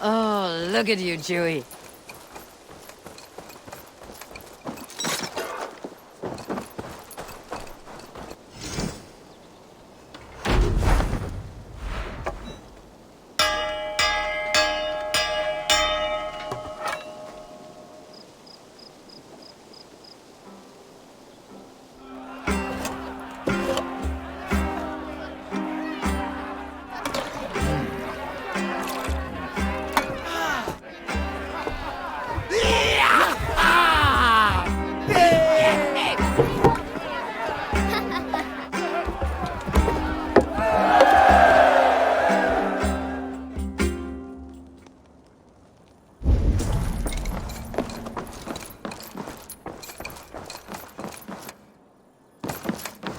Oh, look at you, Dewey.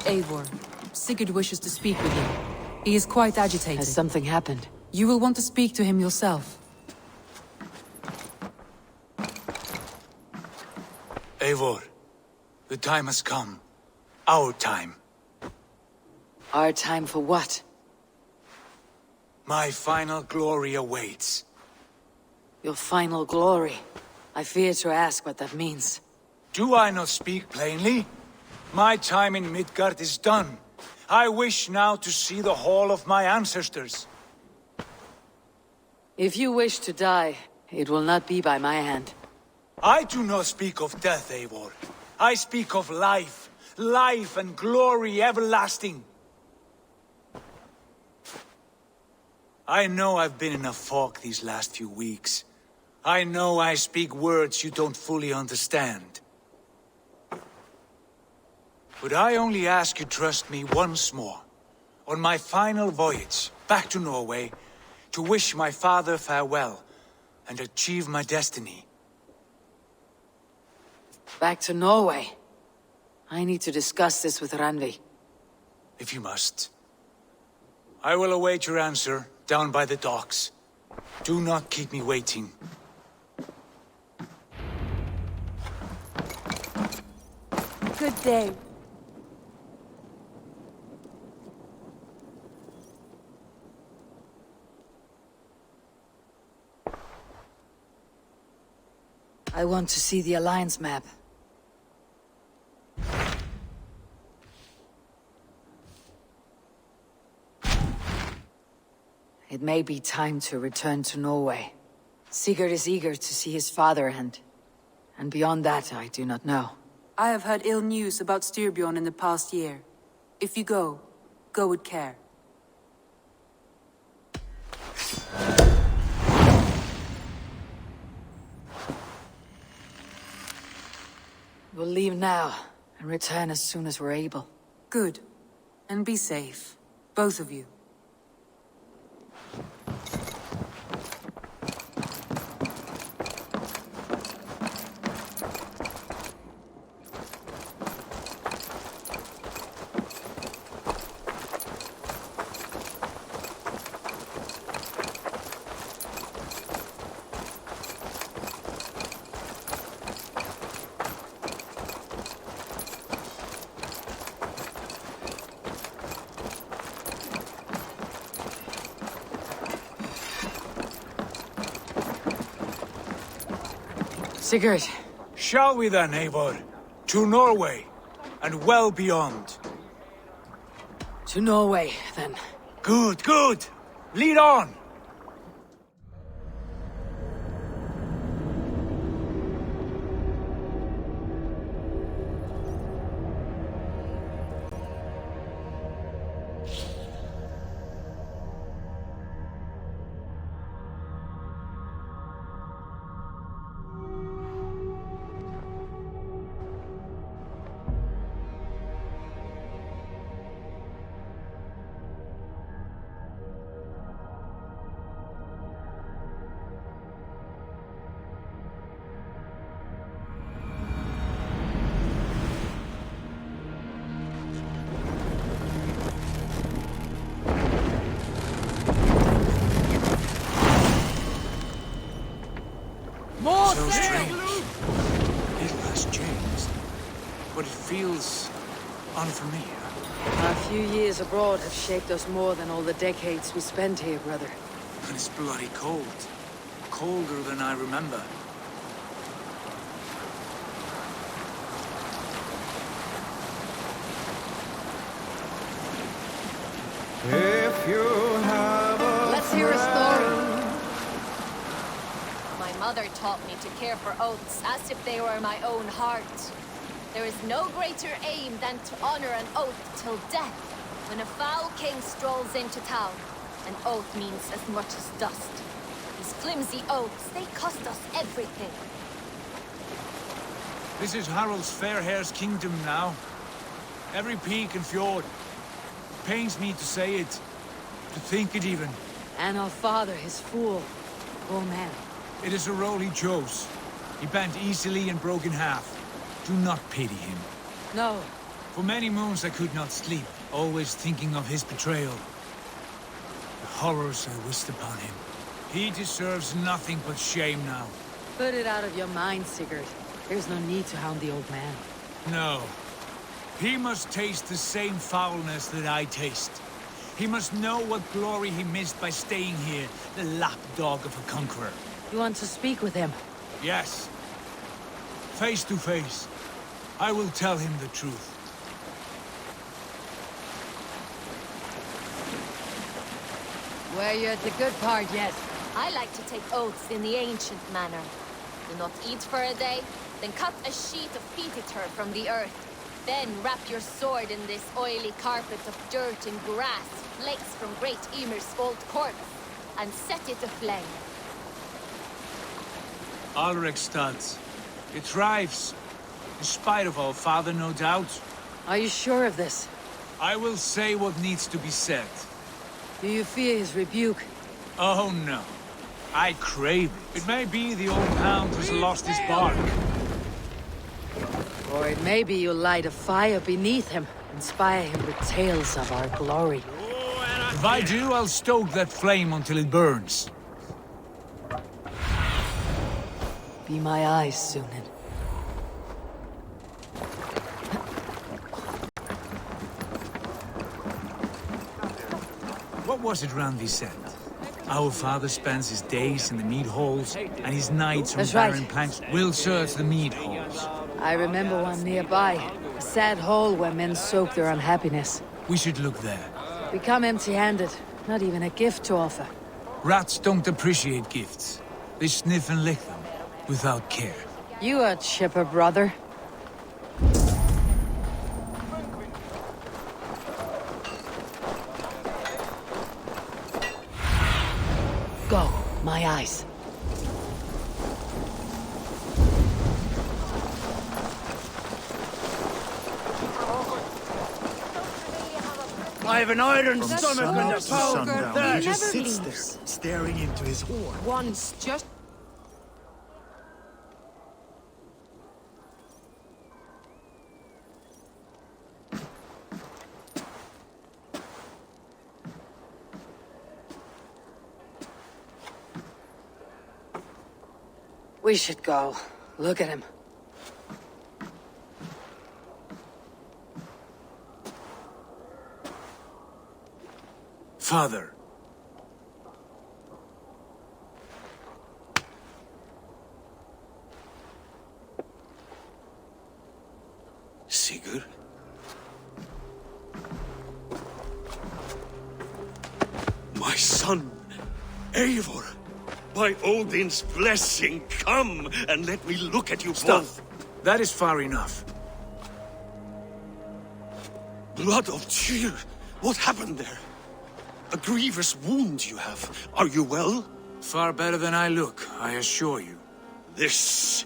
Eivor, Sigurd wishes to speak with you. He is quite agitated. Has something happened? You will want to speak to him yourself. Eivor, the time has come. Our time. Our time for what? My final glory awaits. Your final glory. I fear to ask what that means. Do I not speak plainly? My time in Midgard is done. I wish now to see the hall of my ancestors. If you wish to die, it will not be by my hand. I do not speak of death, Eivor. I speak of life. Life and glory everlasting. I know I've been in a fog these last few weeks. I know I speak words you don't fully understand. But I only ask you trust me once more, on my final voyage back to Norway, to wish my father farewell and achieve my destiny. Back to Norway. I need to discuss this with Randvi. If you must. I will await your answer down by the docks. Do not keep me waiting. Good day. I want to see the Alliance map. It may be time to return to Norway. Sigurd is eager to see his father and beyond that I do not know. I have heard ill news about Styrbjorn in the past year. If you go, go with care. We'll leave now, and return as soon as we're able. Good. And be safe. Both of you. Sigurd! Shall we then, Eivor? To Norway, and well beyond. To Norway, then. Good, good! Lead on! So strange. It has changed, but it feels unfamiliar. Our few years abroad have shaped us more than all the decades we spent here, brother. And it's bloody cold. colder than I remember. If you have a Let's hear a story. My mother taught me to care for oaths as if they were my own heart. There is no greater aim than to honor an oath till death. When a foul king strolls into town, an oath means as much as dust. These flimsy oaths, they cost us everything. This is Harald's fair hair's kingdom now. Every peak and fjord. Pains me to say it, to think it even. And our father, his fool. Poor man. It is a role he chose. He bent easily and broke in half. Do not pity him. No. For many moons I could not sleep, always thinking of his betrayal. The horrors I wished upon him. He deserves nothing but shame now. Put it out of your mind, Sigurd. There's no need to hound the old man. No. He must taste the same foulness that I taste. He must know what glory he missed by staying here, the lapdog of a conqueror. You want to speak with him? Yes. Face to face. I will tell him the truth. Well, you're at the good part yet. I like to take oaths in the ancient manner. Do not eat for a day, then cut a sheet of peat turf from the earth. Then wrap your sword in this oily carpet of dirt and grass, flakes from Great Ymir's old corpse, and set it aflame. Alrekstad. It thrives. In spite of our father, no doubt. Are you sure of this? I will say what needs to be said. Do you fear his rebuke? Oh no. I crave it. It may be the old hound has lost his bark. Or it may be you'll light a fire beneath him, inspire him with tales of our glory. If I do, I'll stoke that flame until it burns. Be my eyes, Sunan. What was it Randvi said? Our father spends his days in the mead halls, and his nights on That's right. barren planks. We'll search the mead halls. I remember one nearby. A sad hole where men soak their unhappiness. We should look there. We come empty-handed. Not even a gift to offer. Rats don't appreciate gifts. They sniff and lick them, without care. You a chipper, brother. Go, my eyes. I have an iron From stomach and sundown a to power. sundown, There. he just Never sits there, leaves. staring into his horn. Once, just... We should go. Look at him. Father. Sigurd? My son, Eivor! By Odin's blessing, come and let me look at you Stop. both. That is far enough. Blood of Tyr! What happened there? A grievous wound you have. Are you well? Far better than I look, I assure you. This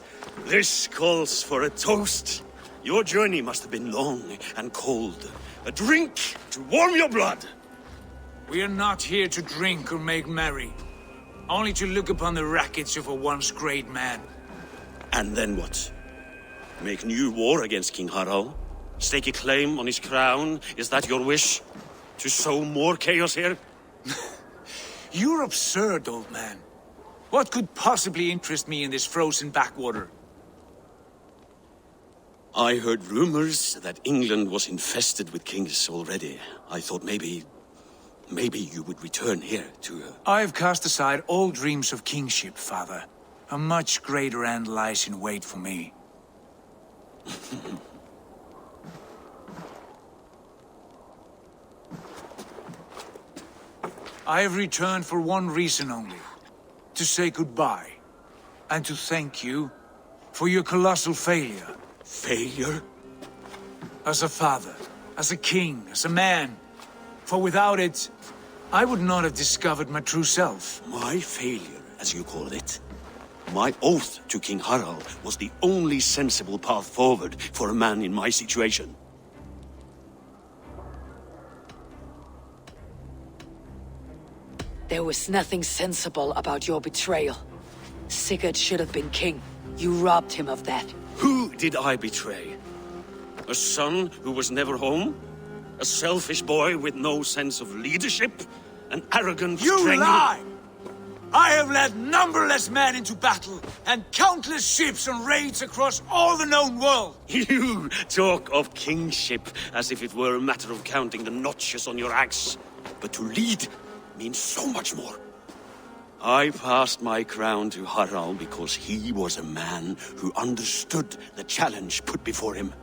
calls for a toast. Your journey must have been long and cold. A drink to warm your blood. We are not here to drink or make merry. Only to look upon the wreckage of a once great man. And then what? Make new war against King Harald? Stake a claim on his crown? Is that your wish? To sow more chaos here? You're absurd, old man. What could possibly interest me in this frozen backwater? I heard rumors that England was infested with kings already. I thought maybe maybe you would return here to... I have cast aside all dreams of kingship, father. A much greater end lies in wait for me. I have returned for one reason only. To say goodbye. And to thank you for your colossal failure. Failure? As a father, as a king, as a man. For without it, I would not have discovered my true self. My failure, as you call it? My oath to King Harald was the only sensible path forward for a man in my situation. There was nothing sensible about your betrayal. Sigurd should have been king. You robbed him of that. Who did I betray? A son who was never home? A selfish boy with no sense of leadership? An arrogant You lie! I have led numberless men into battle, and countless ships on raids across all the known world! You talk of kingship as if it were a matter of counting the notches on your axe. But to lead means so much more. I passed my crown to Harald because he was a man who understood the challenge put before him.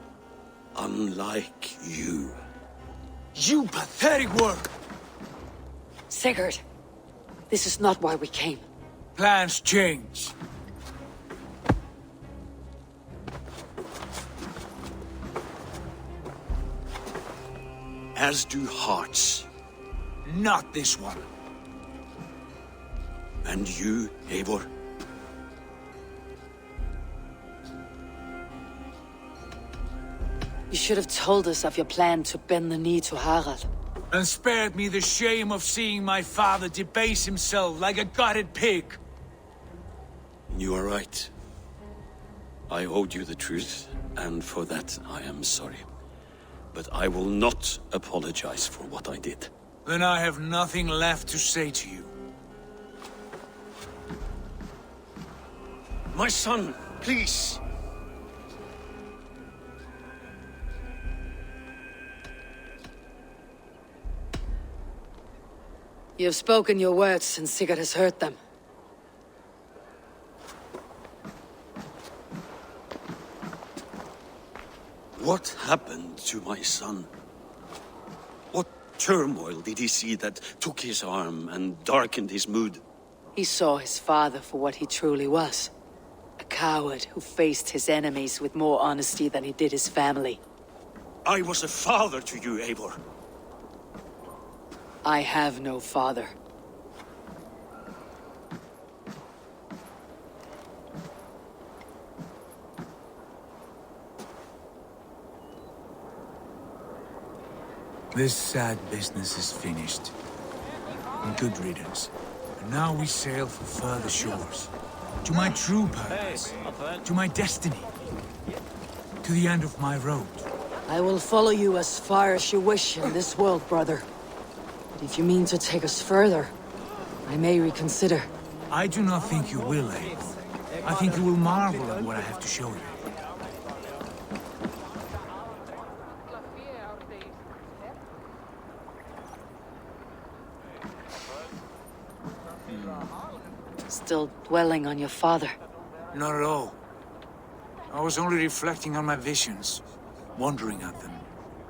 Unlike you. You pathetic work! Sigurd, this is not why we came. Plans change. As do hearts. Not this one. And you, Eivor? You should have told us of your plan to bend the knee to Harald. And spared me the shame of seeing my father debase himself like a gutted pig. You are right. I owed you the truth, and for that I am sorry. But I will not apologize for what I did. Then I have nothing left to say to you. My son, please! You have spoken your words, and Sigurd has heard them. What happened to my son? What turmoil did he see that took his arm and darkened his mood? He saw his father for what he truly was. A coward who faced his enemies with more honesty than he did his family. I was a father to you, Eivor. I have no father. This sad business is finished. And good riddance. And now we sail for further shores. To my true purpose. To my destiny. To the end of my road. I will follow you as far as you wish in this world, brother. But if you mean to take us further, I may reconsider. I do not think you will, Abe. I think you will marvel at what I have to show you. Still dwelling on your father. Not at all. I was only reflecting on my visions, wondering at them.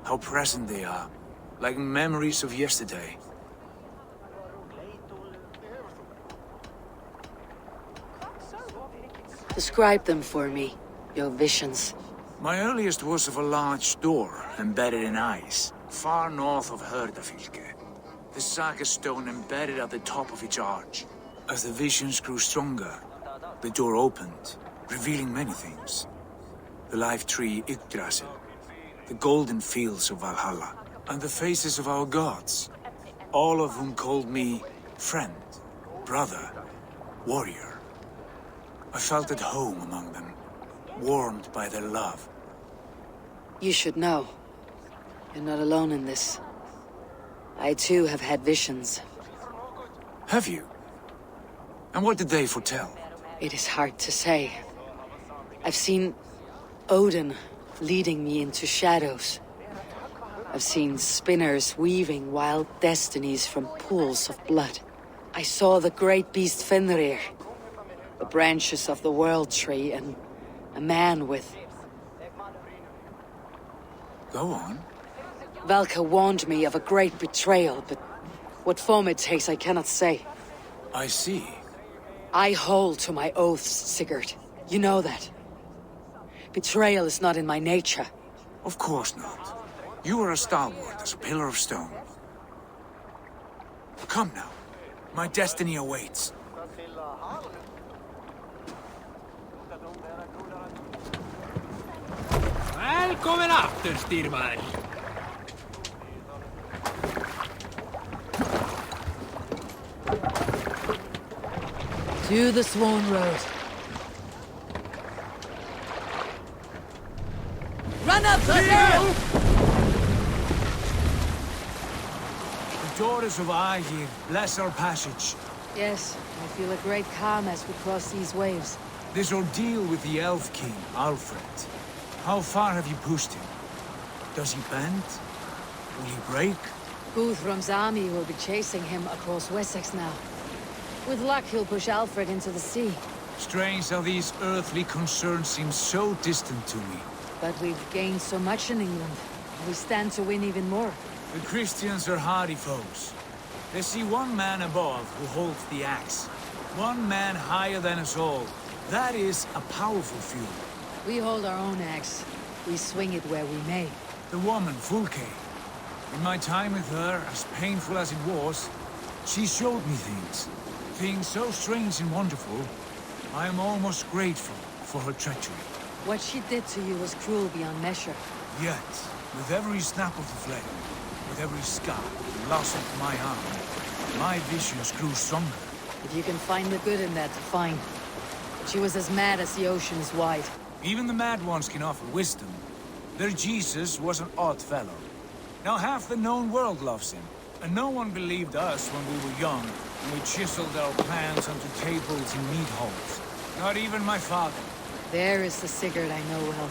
How present they are, like memories of yesterday. Describe them for me, your visions. My earliest was of a large door embedded in ice, far north of Herdafylke. The saga stone embedded at the top of its arch. As the visions grew stronger, the door opened, revealing many things. The life tree Yggdrasil, the golden fields of Valhalla, and the faces of our gods, all of whom called me friend, brother, warrior. I felt at home among them, warmed by their love. You should know. You're not alone in this. I too have had visions. Have you? And what did they foretell? It is hard to say. I've seen Odin leading me into shadows. I've seen spinners weaving wild destinies from pools of blood. I saw the great beast Fenrir, the branches of the World Tree, and a man with... Go on. Valka warned me of a great betrayal, but what form it takes I cannot say. I see. I hold to my oaths, Sigurd. You know that. Betrayal is not in my nature. Of course not. You are as stalwart as a pillar of stone. Come now. My destiny awaits. Välkommen after, styrmaður. To the Swan Road. Run up the hill! The daughters of Aegir, bless our passage. Yes, I feel a great calm as we cross these waves. This ordeal with the Elf King, Alfred. How far have you pushed him? Does he bend? Will he break? Guthrum's army will be chasing him across Wessex now. With luck, he'll push Alfred into the sea. Strange how these earthly concerns seem so distant to me. But we've gained so much in England. We stand to win even more. The Christians are hardy foes. They see one man above who holds the axe. One man higher than us all. That is a powerful feud. We hold our own axe. We swing it where we may. The woman, Fulke. In my time with her, as painful as it was, she showed me things. Things so strange and wonderful, I am almost grateful for her treachery. What she did to you was cruel beyond measure. Yet, with every snap of the flame, with every scar and loss of my arm, my visions grew stronger. If you can find the good in that, fine. She was as mad as the ocean is wide. Even the mad ones can offer wisdom. Their Jesus was an odd fellow. Now half the known world loves him, and no one believed us when we were young, and we chiseled our plans onto tables in meat halls. Not even my father. There is the Sigurd I know well.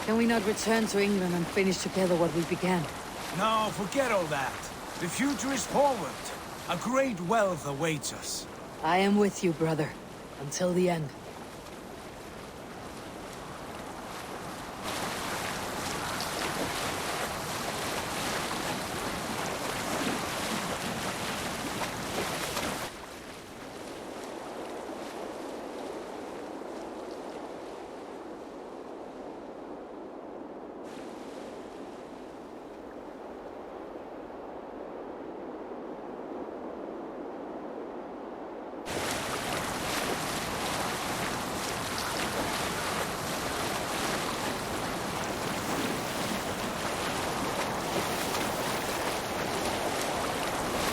Can we not return to England and finish together what we began? No, forget all that. The future is forward. A great wealth awaits us. I am with you, brother. Until the end.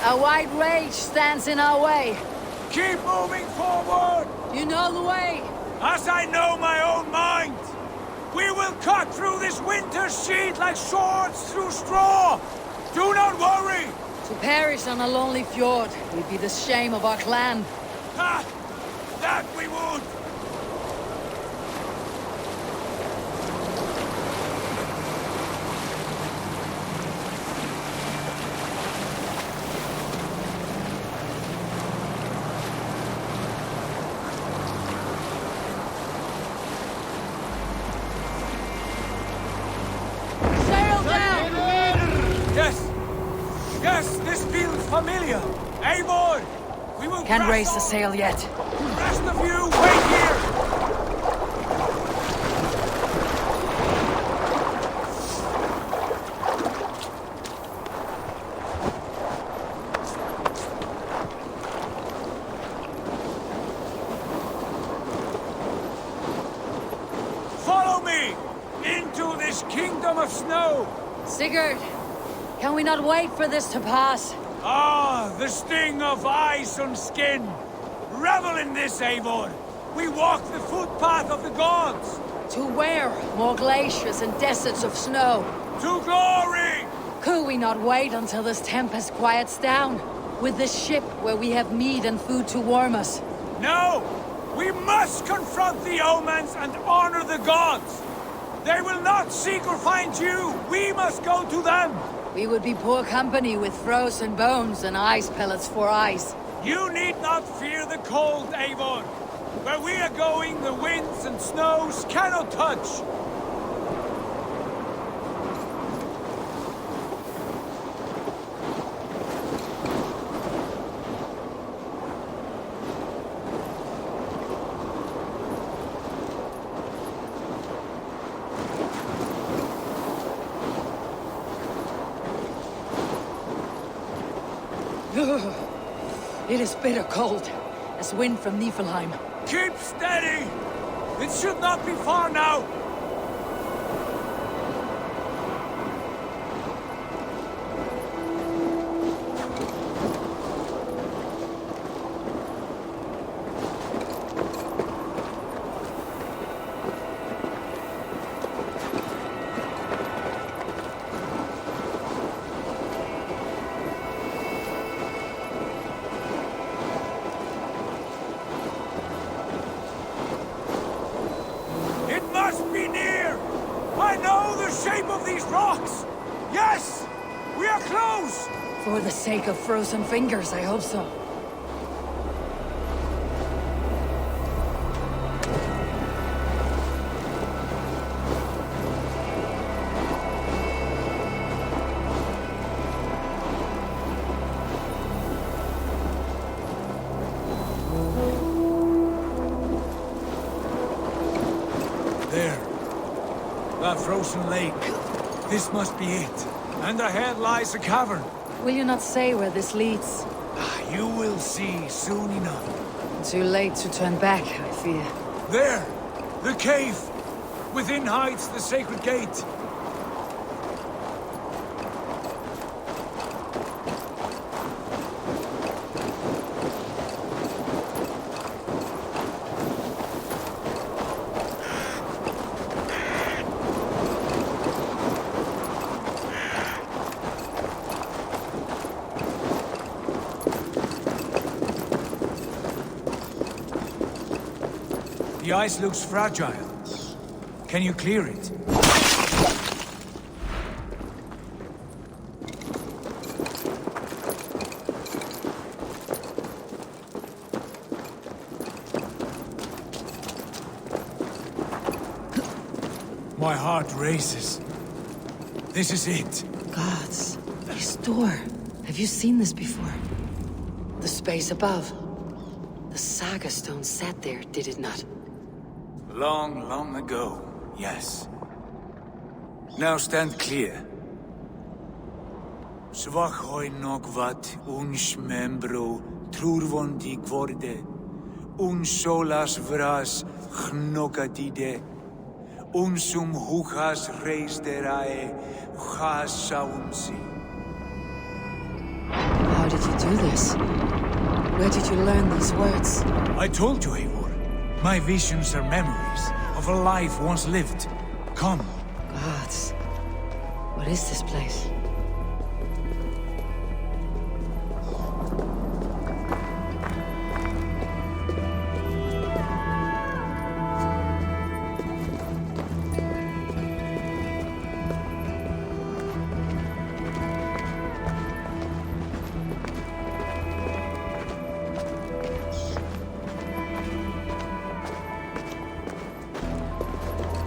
A wide rage stands in our way. Keep moving forward! You know the way. As I know my own mind! We will cut through this winter's sheet like swords through straw! Do not worry! To perish on a lonely fjord would be the shame of our clan. Ah! That we would! Sail down! Yes! Yes, this feels familiar! Eivor! We will Can't press raise the on. sail yet. The rest of you, wait here! Follow me! Into this kingdom of snow! Sigurd, can we not wait for this to pass? Ah, the sting of ice on skin! Revel in this, Eivor! We walk the footpath of the gods! To where? More glaciers and deserts of snow. To glory! Could we not wait until this tempest quiets down? With this ship where we have meat and food to warm us. No! We must confront the omens and honor the gods! They will not seek or find you! We must go to them! We would be poor company with frozen bones and ice pellets for eyes. You need not fear the cold, Eivor! Where we are going, the winds and snows cannot touch! It is bitter cold, as wind from Niflheim. Keep steady! It should not be far now! Be near! I know the shape of these rocks! Yes! We are close! For the sake of frozen fingers, I hope so. There. That frozen lake. This must be it. And ahead lies a cavern. Will you not say where this leads? You will see soon enough. Too late to turn back, I fear. There! The cave! Within hides the sacred gate. The ice looks fragile. Can you clear it? My heart races. This is it. Gods, this door. Have you seen this before? The space above. The Saga Stone sat there, did it not? Long, long ago, yes. Now stand clear. Svachoi nokvat uns membro trurvondi gvorde, un solas vras gnokadide, unsum huchas reisderae chasaunsi. How did you do this? Where did you learn these words? I told you, Eivor. My visions are memories of a life once lived. Come. Gods. What is this place?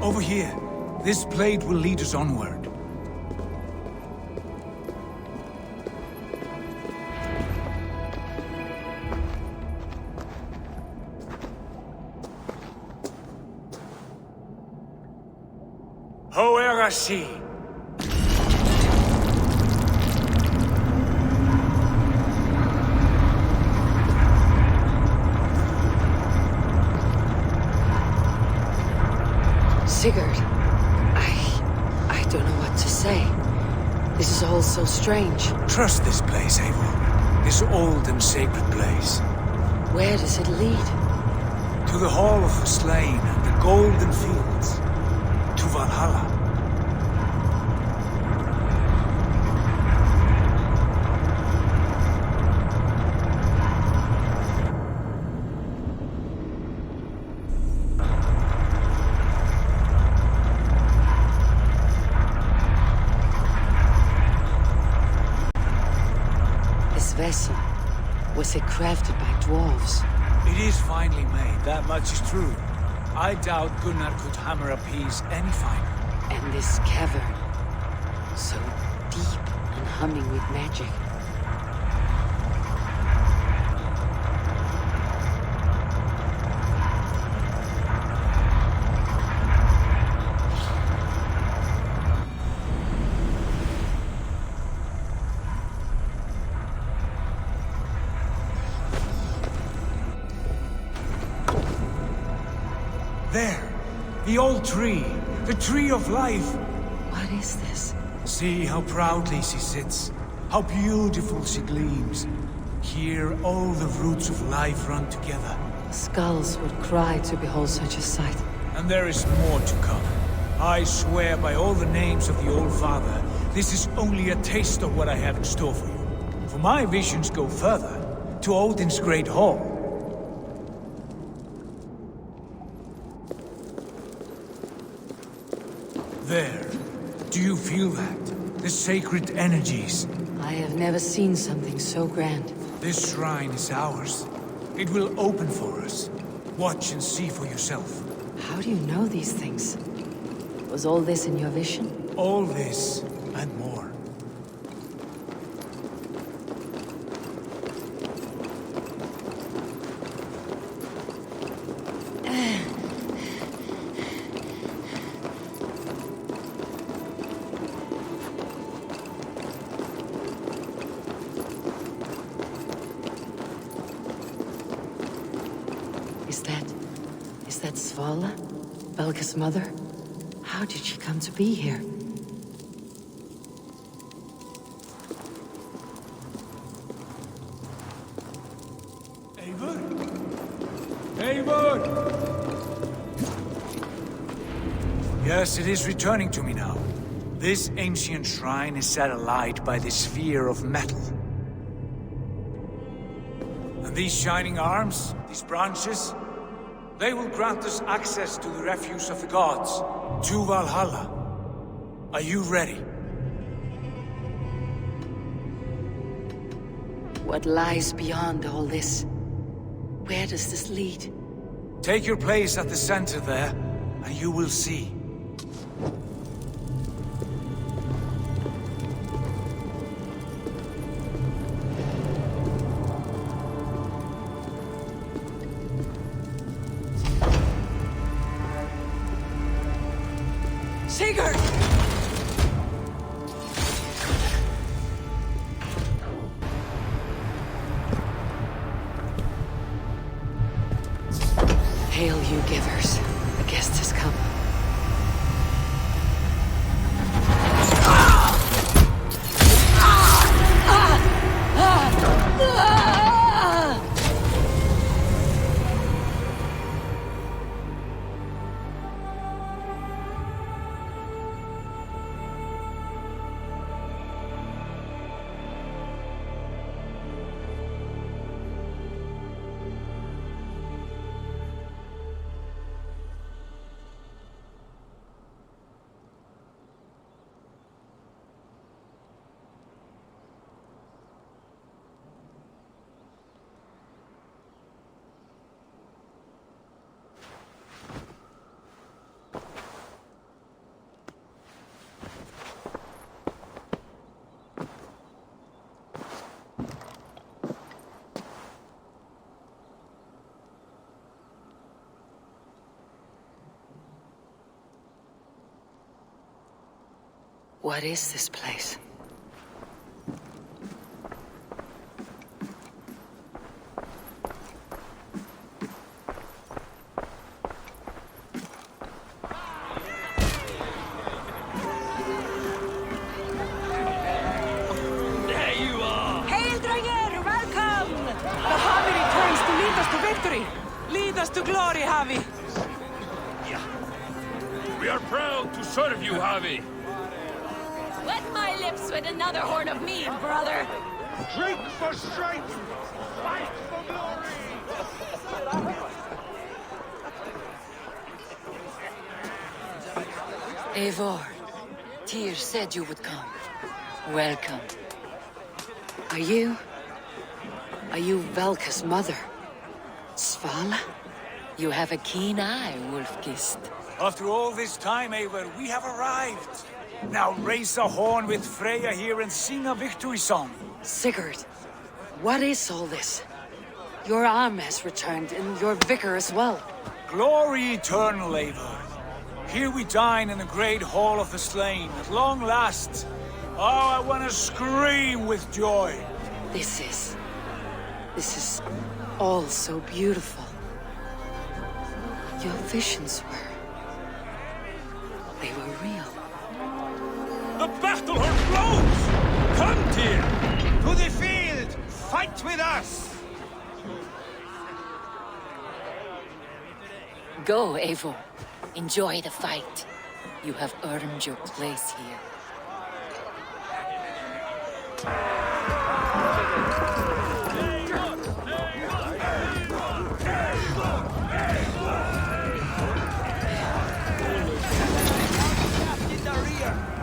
Over here. This blade will lead us onward. Hoerasi! Sigurd, I don't know what to say. This is all so strange. Trust this place, Eivor. This old and sacred place. Where does it lead? To the Hall of the Slain and the Golden Fields. To Valhalla. vessel? Was it crafted by dwarves? It is finely made, that much is true. I doubt Gunnar could hammer a piece any finer. And this cavern, so deep and humming with magic. There! The old tree! The tree of life! What is this? See how proudly she sits. How beautiful she gleams. Here all the roots of life run together. Skulls would cry to behold such a sight. And there is more to come. I swear by all the names of the Old Father, this is only a taste of what I have in store for you. For my visions go further, to Odin's Great Hall. There. Do you feel that? The sacred energies. I have never seen something so grand. This shrine is ours. It will open for us. Watch and see for yourself. How do you know these things? Was all this in your vision? All this and more. Is that Svala? Belga's mother? How did she come to be here? Eivor? Eivor! Yes, it is returning to me now. This ancient shrine is set alight by the sphere of metal. And these shining arms, these branches, they will grant us access to the refuse of the gods, to Valhalla. Are you ready? What lies beyond all this? Where does this lead? Take your place at the center there, and you will see. Sigurd! Hail, you givers. A guest has come. What is this place? There you are! Hail, Dranger! Welcome! The Havi returns to lead us to victory! Lead us to glory, Havi! We are proud to serve you, Havi. Wet my lips with another horn of mead, brother. Drink for strength! Fight for glory! Eivor, Tyr said you would come. Welcome. Are you Are you Velka's mother? Svala? You have a keen eye, Wolfgist. After all this time, Eivor, we have arrived. Now raise a horn with Freya here and sing a victory song. Sigurd, what is all this? Your arm has returned, and your vicar as well. Glory eternal, Eivor. Here we dine in the great hall of the slain, at long last. Oh, I want to scream with joy. This is all so beautiful. Your visions they were real. The battle horn blows! Come, Tyr! To the field! Fight with us! Go, Eivor. Enjoy the fight. You have earned your place here.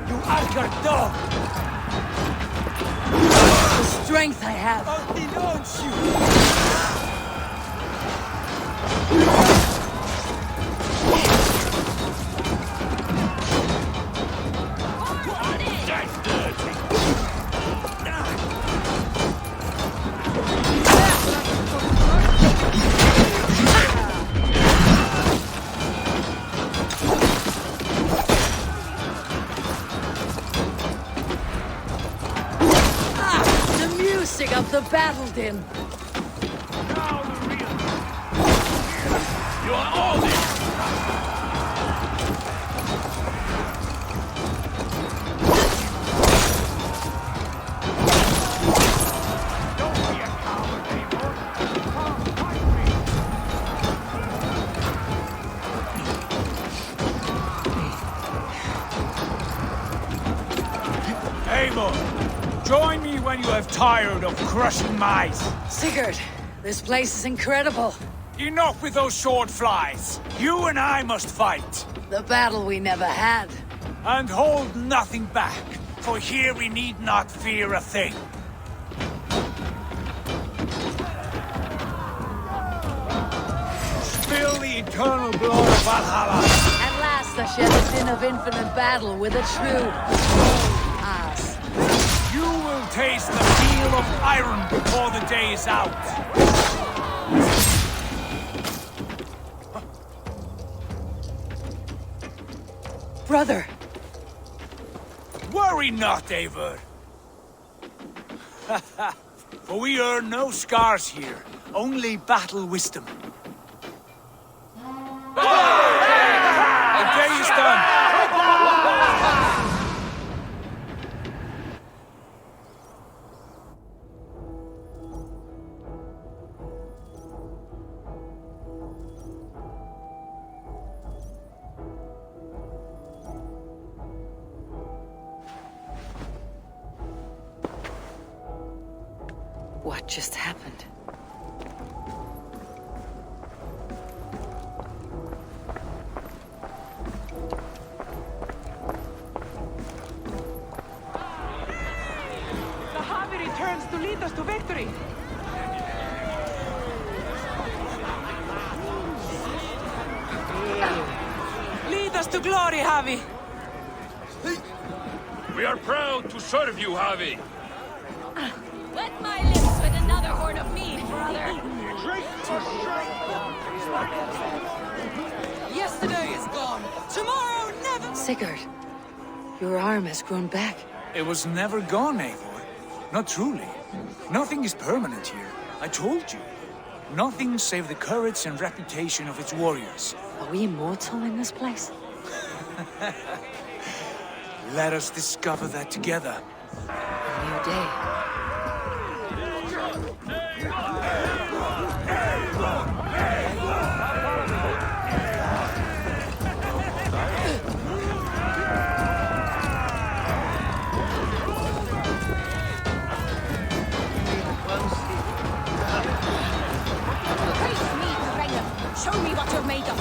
You Asgard dog! The strength I have! I'll denounce you! Of the battle din. Now the real... You are all this! Don't be a coward, Eivor. Come, fight me! Eivor, join me when you have tired of crushing mice. Sigurd, this place is incredible. Enough with those sword flies. You and I must fight. The battle we never had. And hold nothing back, for here we need not fear a thing. Spill the eternal blood of Valhalla. At last I shed a din of infinite battle with a true ass. You will taste the feel of iron before the day is out. Brother! Worry not, Eivor. For we earn no scars here, only battle wisdom. The day is done. What just happened? The Havi returns to lead us to victory. Lead us to glory, Havi. We are proud to serve you, Havi. Wet my lips with another horn of mead, brother. Drink for strength! Yesterday is gone. Tomorrow never. Sigurd, your arm has grown back. It was never gone, Eivor. Not truly. Nothing is permanent here. I told you. Nothing save the courage and reputation of its warriors. Are we immortal in this place? Let us discover that together. A new day. Praise me, Freya. Show me what you're made of.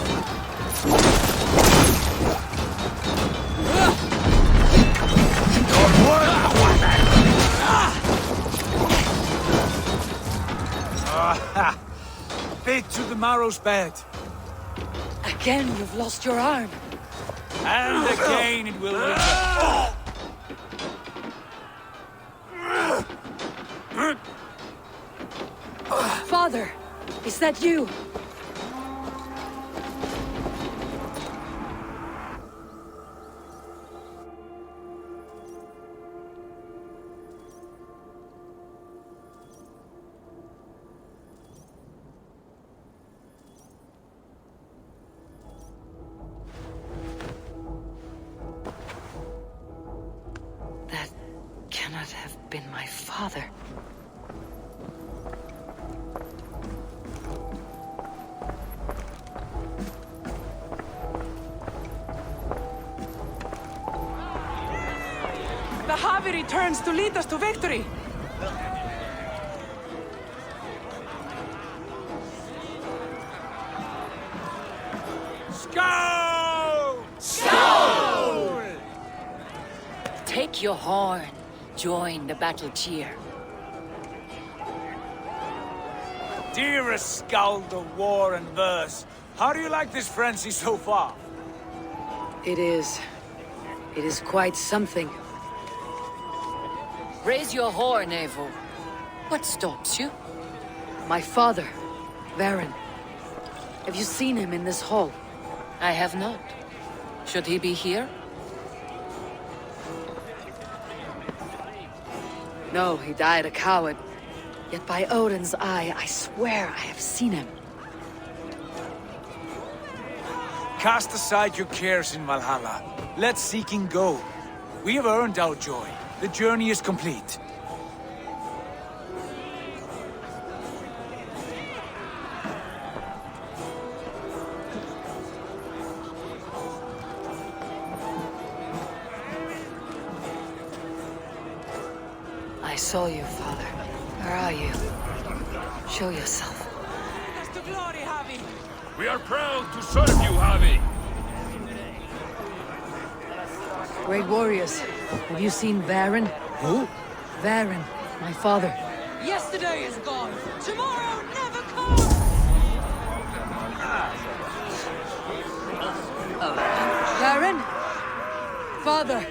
bit to the marrow's bed. Again, you've lost your arm. And again it will return. Father, is that you? That cannot have been my father. The Javi returns to lead us to victory! Skål! Take your horn. Join the battle cheer. Dearest skald of war and verse, how do you like this frenzy so far? It is quite something. Raise your horn, Evo. What stops you? My father, Varen. Have you seen him in this hall? I have not. Should he be here? No, he died a coward. Yet by Odin's eye, I swear I have seen him. Cast aside your cares in Valhalla. Let seeking go. We have earned our joy. The journey is complete. I saw you, father. Where are you? Show yourself. Lead us to glory, Javi! We are proud to serve you, Javi. Great warriors. Have you seen Varen? Who? Varen, my father. Yesterday is gone. Tomorrow never comes! Varen? Father!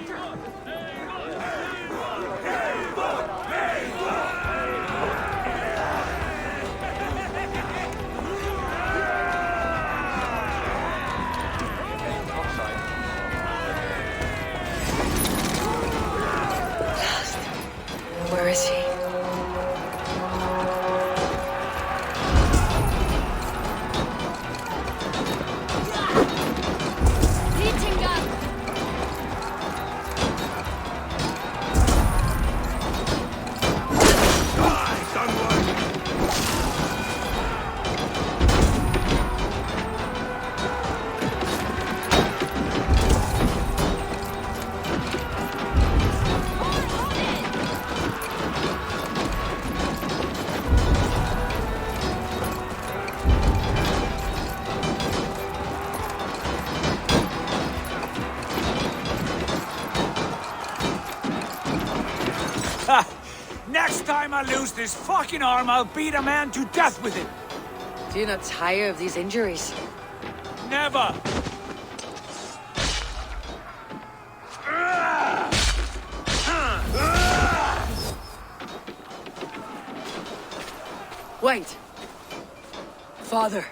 Where is he? Next time I lose this fucking arm, I'll beat a man to death with it. Do you not tire of these injuries? Never! Wait! Father!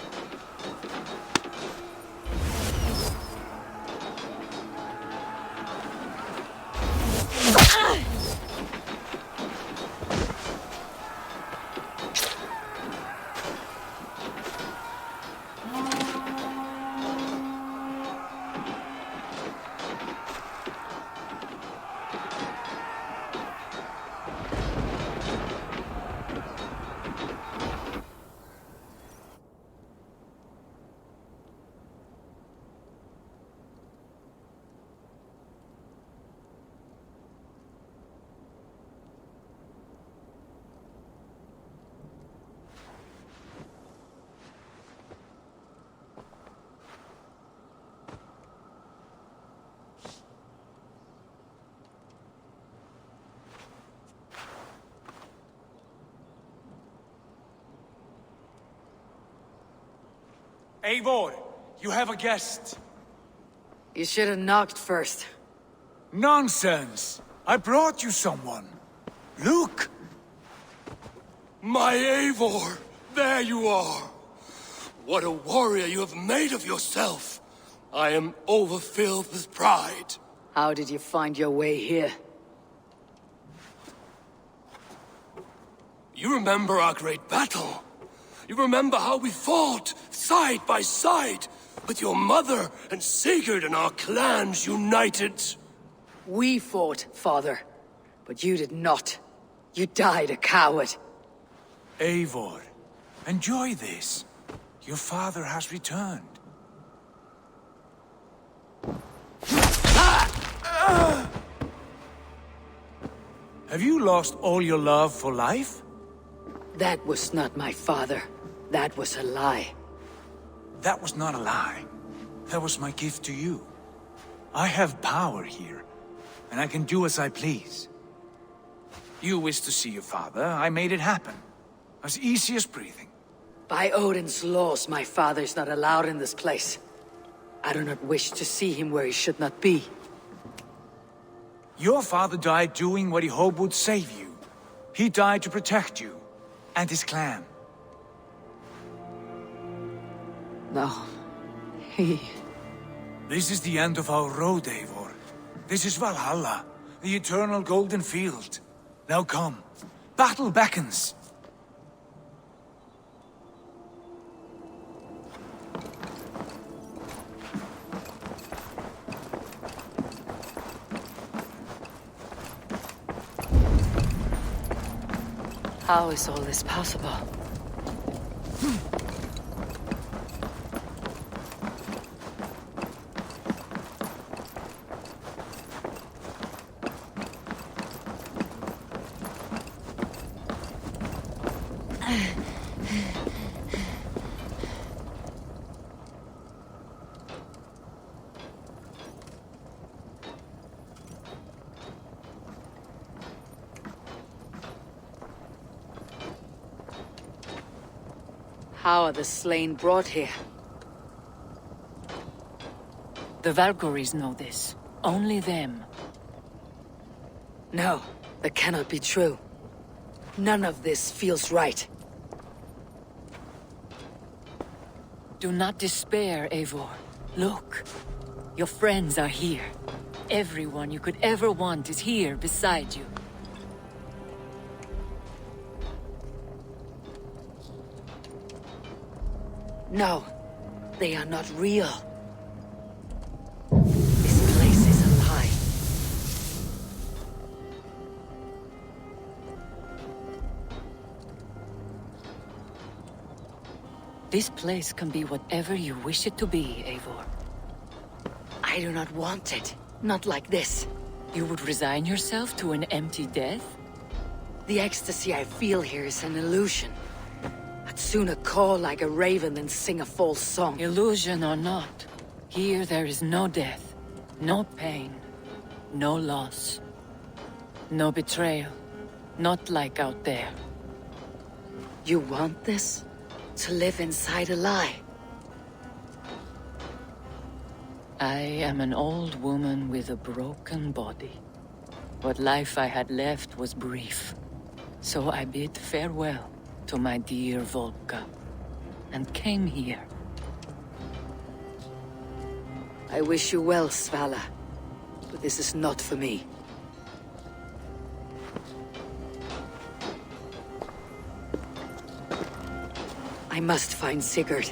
Eivor, you have a guest. You should have knocked first. Nonsense! I brought you someone. Look! My Eivor! There you are! What a warrior you have made of yourself! I am overfilled with pride. How did you find your way here? You remember our great battle? You remember how we fought, side by side, with your mother and Sigurd and our clans united? We fought, father. But you did not. You died a coward. Eivor, enjoy this. Your father has returned. Have you lost all your love for life? That was not my father. That was a lie. That was not a lie. That was my gift to you. I have power here, and I can do as I please. You wished to see your father, I made it happen. As easy as breathing. By Odin's laws, my father is not allowed in this place. I do not wish to see him where he should not be. Your father died doing what he hoped would save you. He died to protect you, and his clan. No, he... This is the end of our road, Eivor. This is Valhalla, the eternal golden field. Now come, battle beckons. How is all this possible? How are the slain brought here? The Valkyries know this. Only them. No, that cannot be true. None of this feels right. Do not despair, Eivor. Look. Your friends are here. Everyone you could ever want is here beside you. No, they are not real. This place is a lie. This place can be whatever you wish it to be, Eivor. I do not want it. Not like this. You would resign yourself to an empty death? The ecstasy I feel here is an illusion. I'd sooner call like a raven than sing a false song. Illusion or not, here there is no death, no pain, no loss, no betrayal, not like out there. You want this? To live inside a lie? I am an old woman with a broken body. What life I had left was brief, so I bid farewell to my dear Volka, and came here. I wish you well, Svala, but this is not for me. I must find Sigurd.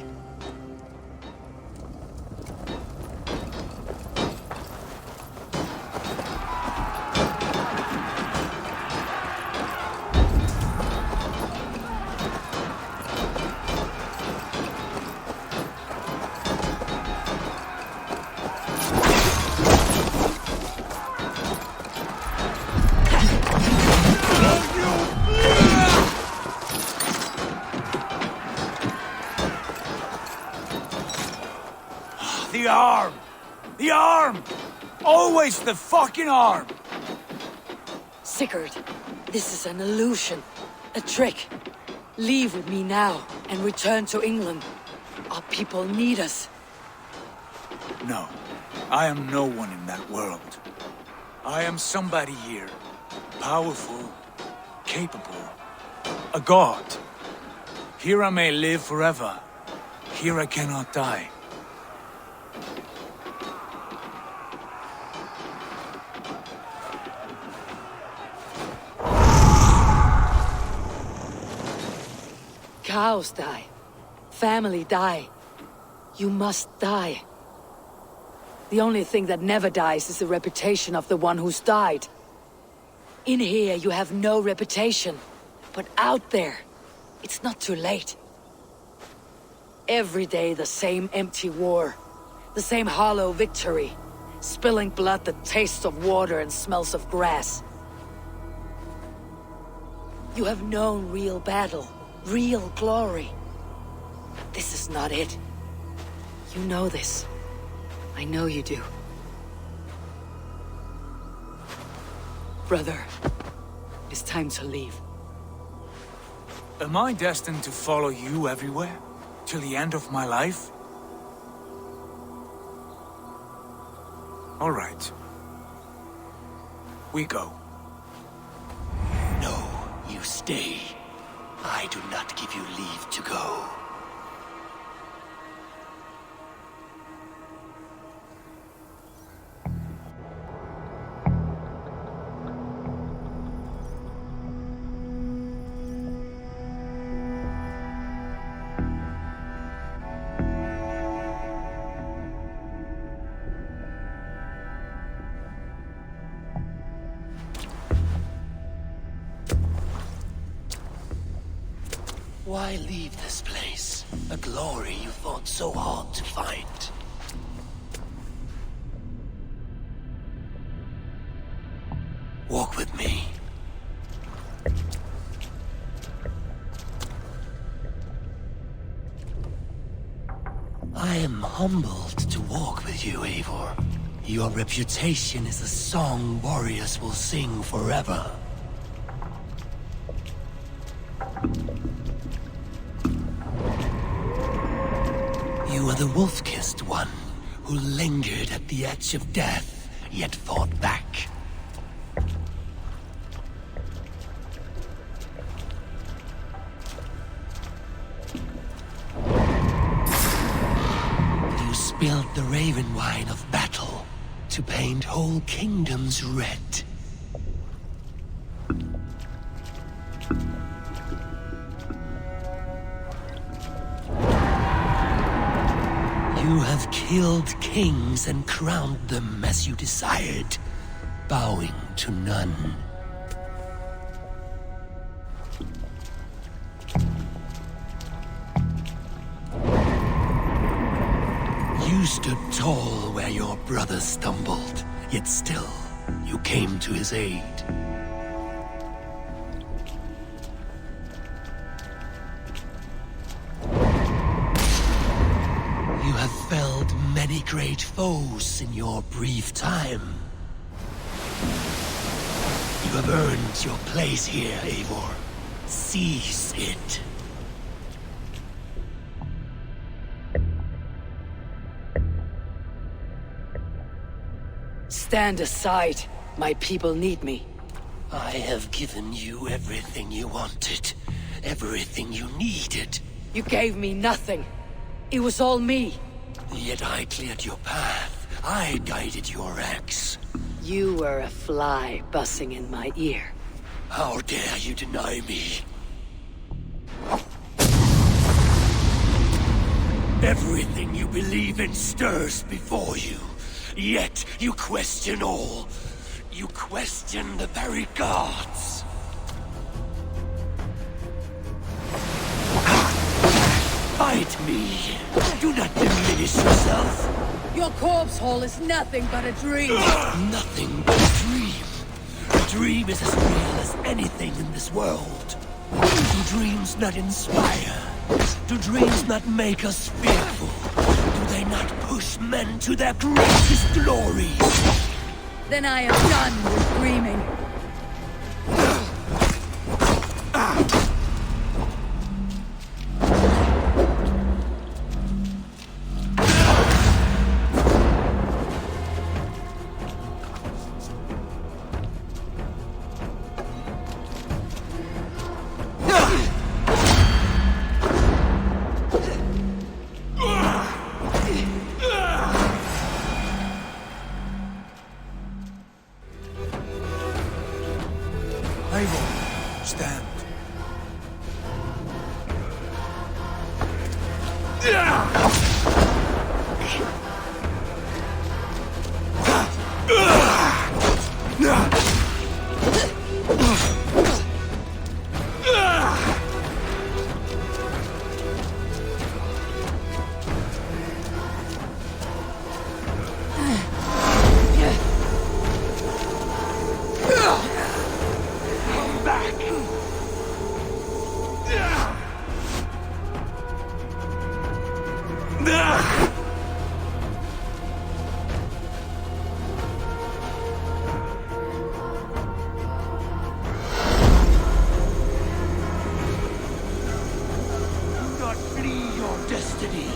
The arm! The arm! Always the fucking arm! Sigurd, this is an illusion. A trick. Leave with me now and return to England. Our people need us. No, I am no one in that world. I am somebody here. Powerful, capable, a god. Here I may live forever. Here I cannot die. Cows die. Family die. You must die. The only thing that never dies is the reputation of the one who's died. In here, you have no reputation. But out there, it's not too late. Every day, the same empty war. The same hollow victory. Spilling blood that tastes of water and smells of grass. You have known real battle. Real glory. But this is not it. You know this. I know you do. Brother, it's time to leave. Am I destined to follow you everywhere? Till the end of my life? All right. We go. No, you stay. I do not give you leave to go. Why leave this place? A glory you fought so hard to find. Walk with me. I am humbled to walk with you, Eivor. Your reputation is a song warriors will sing forever. You are the wolf-kissed one, who lingered at the edge of death, yet fought back. You spilled the raven wine of battle to paint whole kingdoms red. You have killed kings and crowned them as you desired, bowing to none. You stood tall where your brother stumbled, yet still you came to his aid. You have felled many great foes in your brief time. You have earned your place here, Eivor. Seize it. Stand aside. My people need me. I have given you everything you wanted. Everything you needed. You gave me nothing. It was all me. Yet I cleared your path. I guided your axe. You were a fly buzzing in my ear. How dare you deny me? Everything you believe in stirs before you. Yet you question all. You question the very gods. Fight me. Do not diminish yourself. Your corpse hole is nothing but a dream. Nothing but a dream. A dream is as real as anything in this world. Do dreams not inspire? Do dreams not make us fearful? Do they not push men to their greatest glories? Then I am done with dreaming. Do not flee your destiny.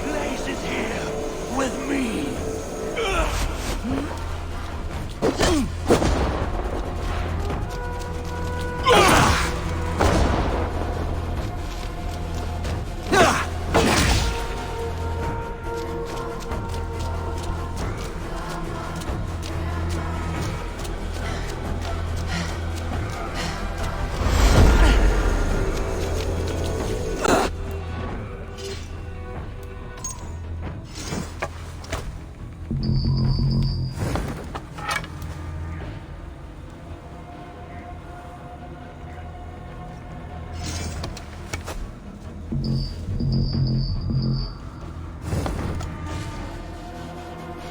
Place is here with me.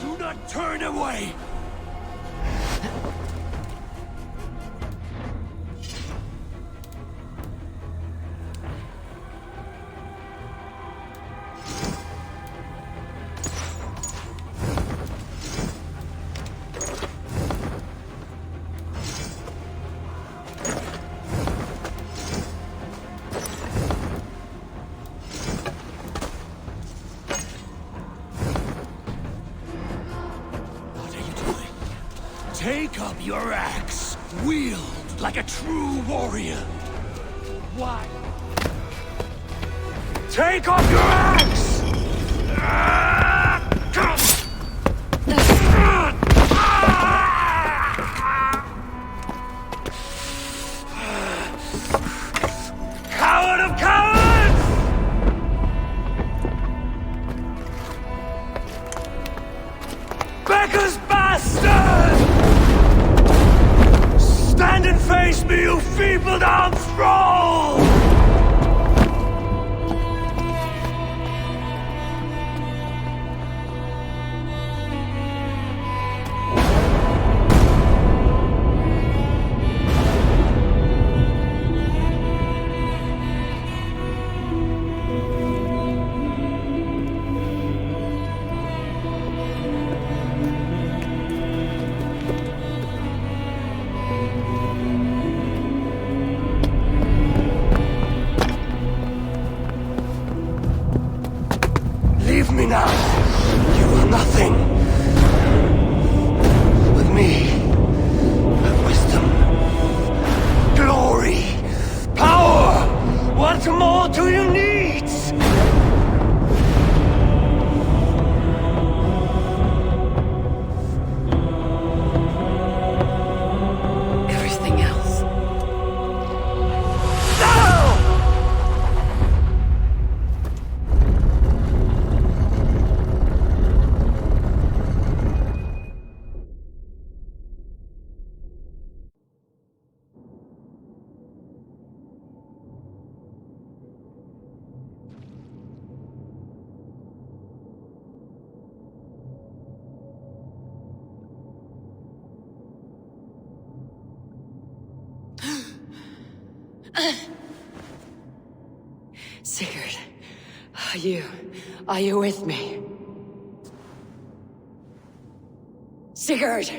Do not turn away. What are you doing? Take up your axe. Wield like a true warrior. Why? Take up your axe! Coward of cowards! Becca's bastard! Stand and face me, you feeble-down thrall! Leave me now. You are nothing. With me, have wisdom, glory, power. What more do you need? Everything else. Sigurd, are you with me? Sigurd!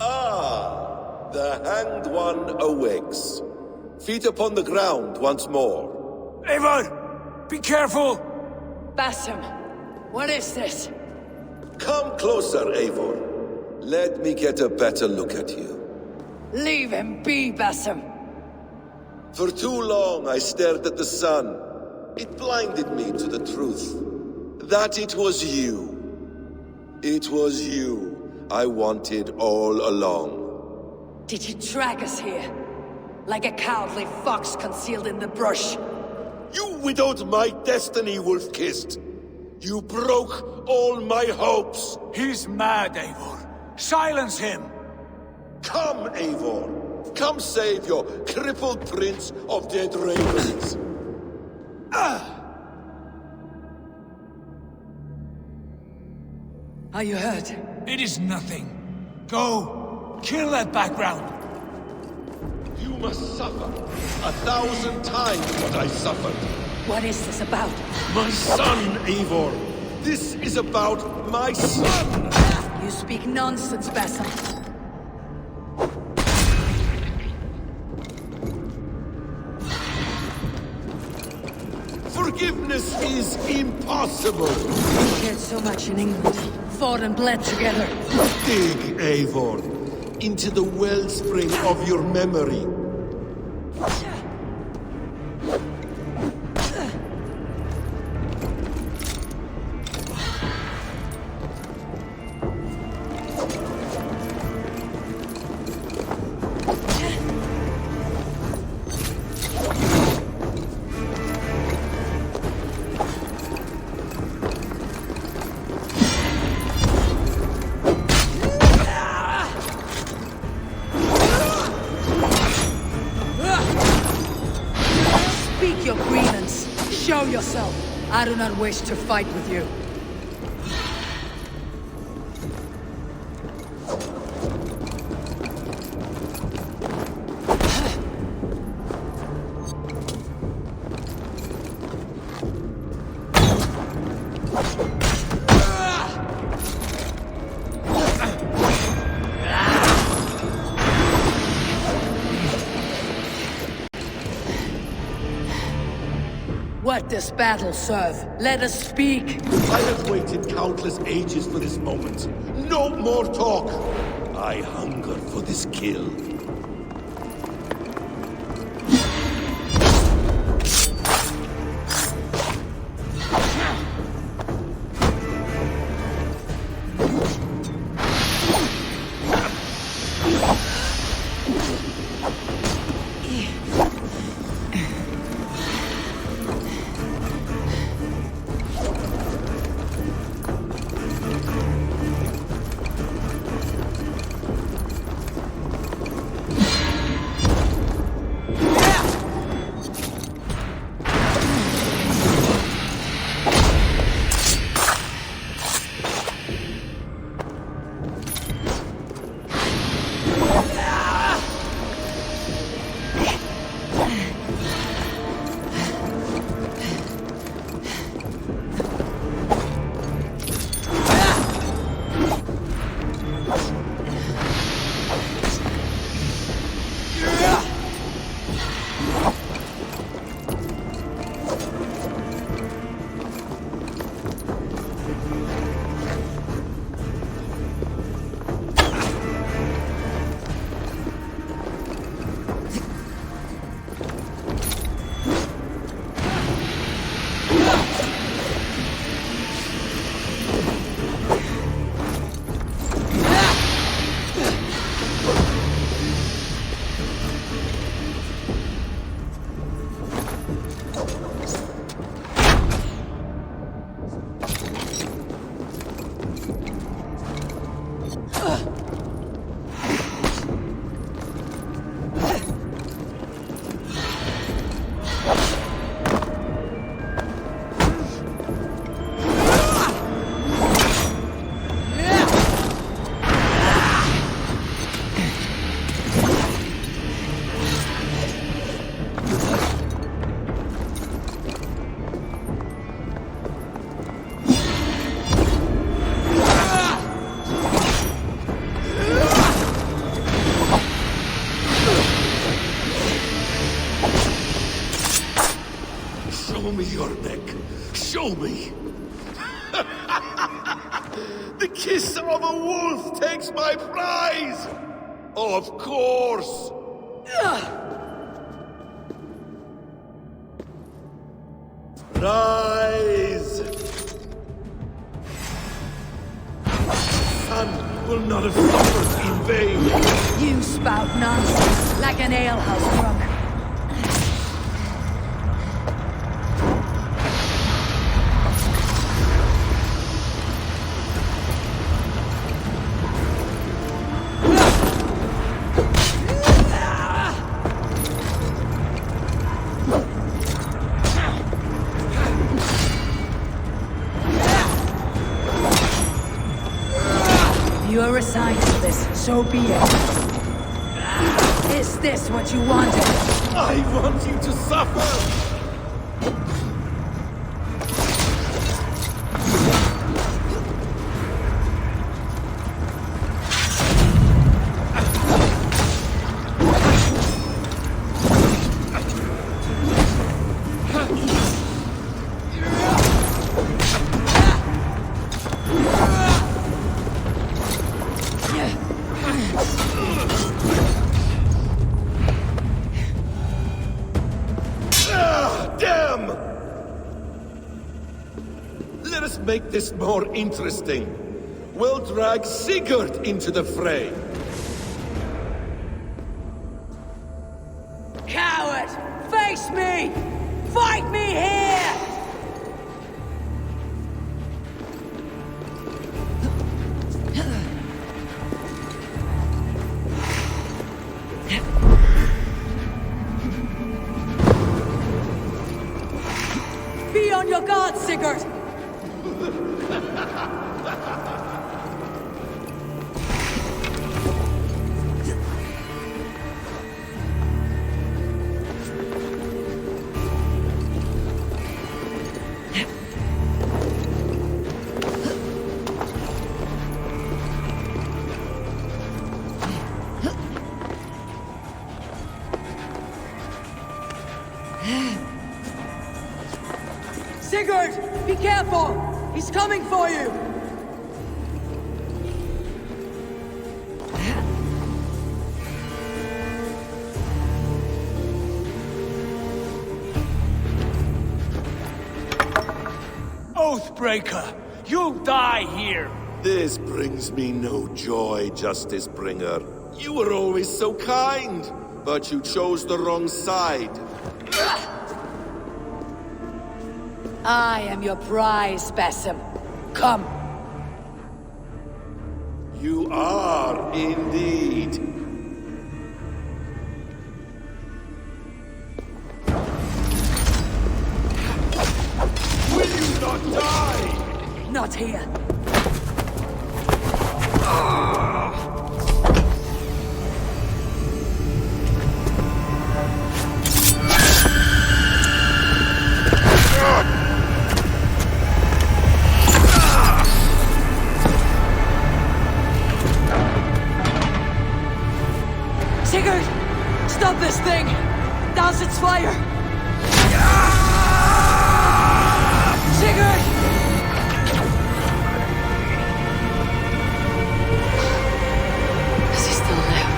Ah, the Hanged One awakes. Feet upon the ground once more. Eivor! Be careful! Basim, what is this? Come closer, Eivor. Let me get a better look at you. Leave him be, Basim. For too long I stared at the sun. It blinded me to the truth. That it was you. It was you I wanted all along. Did you drag us here? Like a cowardly fox concealed in the brush? You widowed my destiny, Wolf-Kissed. You broke all my hopes. He's mad, Eivor. Silence him! Come, Eivor. Come save your crippled prince of dead ravens. Are you hurt? It is nothing. Go. Kill that background. You must suffer 1,000 times what I suffered. What is this about? My son, Eivor. This is about my son. You speak nonsense, Basim. Forgiveness is impossible. We cared so much in England. Fought and bled together. Dig, Eivor, into the wellspring of your memory. Speak your grievance. Show yourself. I do not wish to fight with you. What does battle serve? Let us speak! I have waited countless ages for this moment. No more talk! I hunger for this kill. Show me your neck. Show me. The kiss of a wolf takes my prize. Of course. Rise. Sun will not have suffered in vain. You spout nonsense like an alehouse drunk. You're assigned to this, so be it. Is this what you wanted? I want you to suffer! Make this more interesting. We'll drag Sigurd into the fray. Coward! Face me! Fight me here! Be on your guard, Sigurd! Sigurd! Be careful! He's coming for you! Oathbreaker! You'll die here! This brings me no joy, Justice Bringer. You were always so kind, but you chose the wrong side. I am your prize, Basim. Come. You are indeed. Will you not die? Not here. Sigurd! Stop this thing! Douse its fire! Sigurd! Does he still live?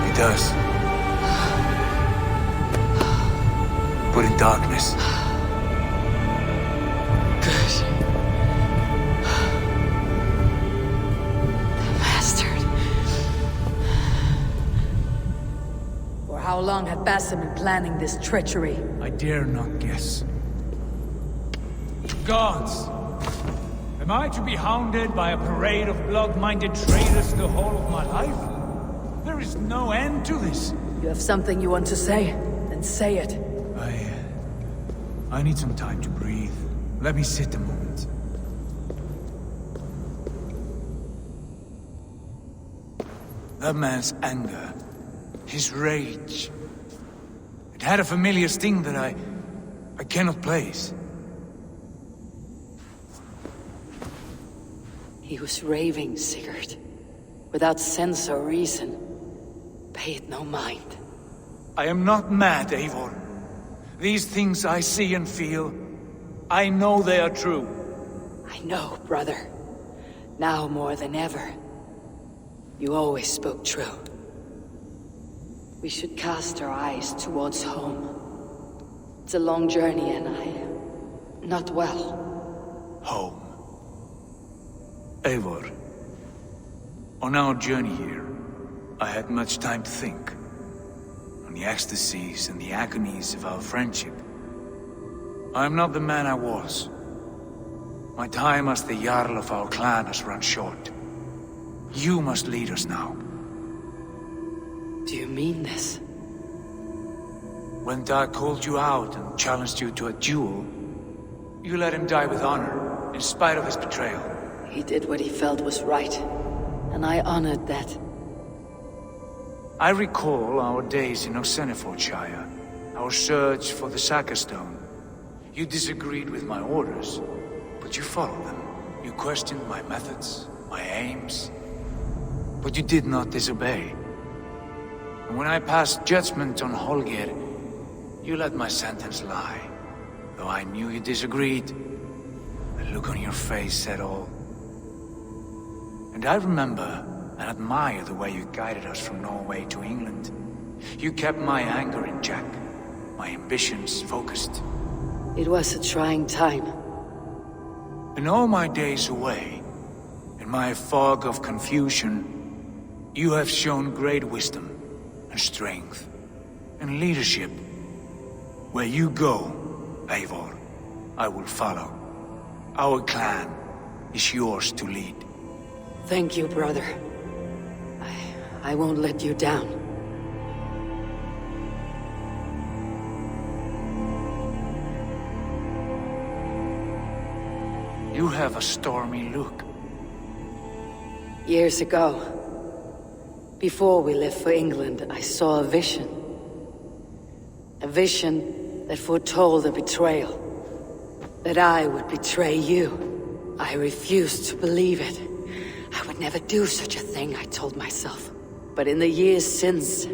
He does. But in darkness. How long had Basim been planning this treachery? I dare not guess. Gods! Am I to be hounded by a parade of blood-minded traitors the whole of my life? There is no end to this. You have something you want to say? Then say it. I need some time to breathe. Let me sit a moment. That man's anger. His rage. It had a familiar sting that I cannot place. He was raving, Sigurd. Without sense or reason. Pay it no mind. I am not mad, Eivor. These things I see and feel, I know they are true. I know, brother. Now more than ever. You always spoke true. We should cast our eyes towards home. It's a long journey and I... not well. Home. Eivor. On our journey here, I had much time to think. On the ecstasies and the agonies of our friendship. I am not the man I was. My time as the Jarl of our clan has run short. You must lead us now. Do you mean this? When Dag called you out and challenged you to a duel, you let him die with honor, in spite of his betrayal. He did what he felt was right, and I honored that. I recall our days in Osenifordshire, our search for the Saga Stone. You disagreed with my orders, but you followed them. You questioned my methods, my aims, but you did not disobey. And when I passed judgment on Holger, you let my sentence lie. Though I knew you disagreed, the look on your face said all. And I remember and admire the way you guided us from Norway to England. You kept my anger in check, my ambitions focused. It was a trying time. In all my days away, in my fog of confusion, you have shown great wisdom and strength and leadership. Where you go, Eivor, I will follow. Our clan is yours to lead. Thank you, brother. I won't let you down. You have a stormy look. Years ago, before we left for England, I saw a vision. A vision that foretold a betrayal. That I would betray you. I refused to believe it. I would never do such a thing, I told myself. But in the years since,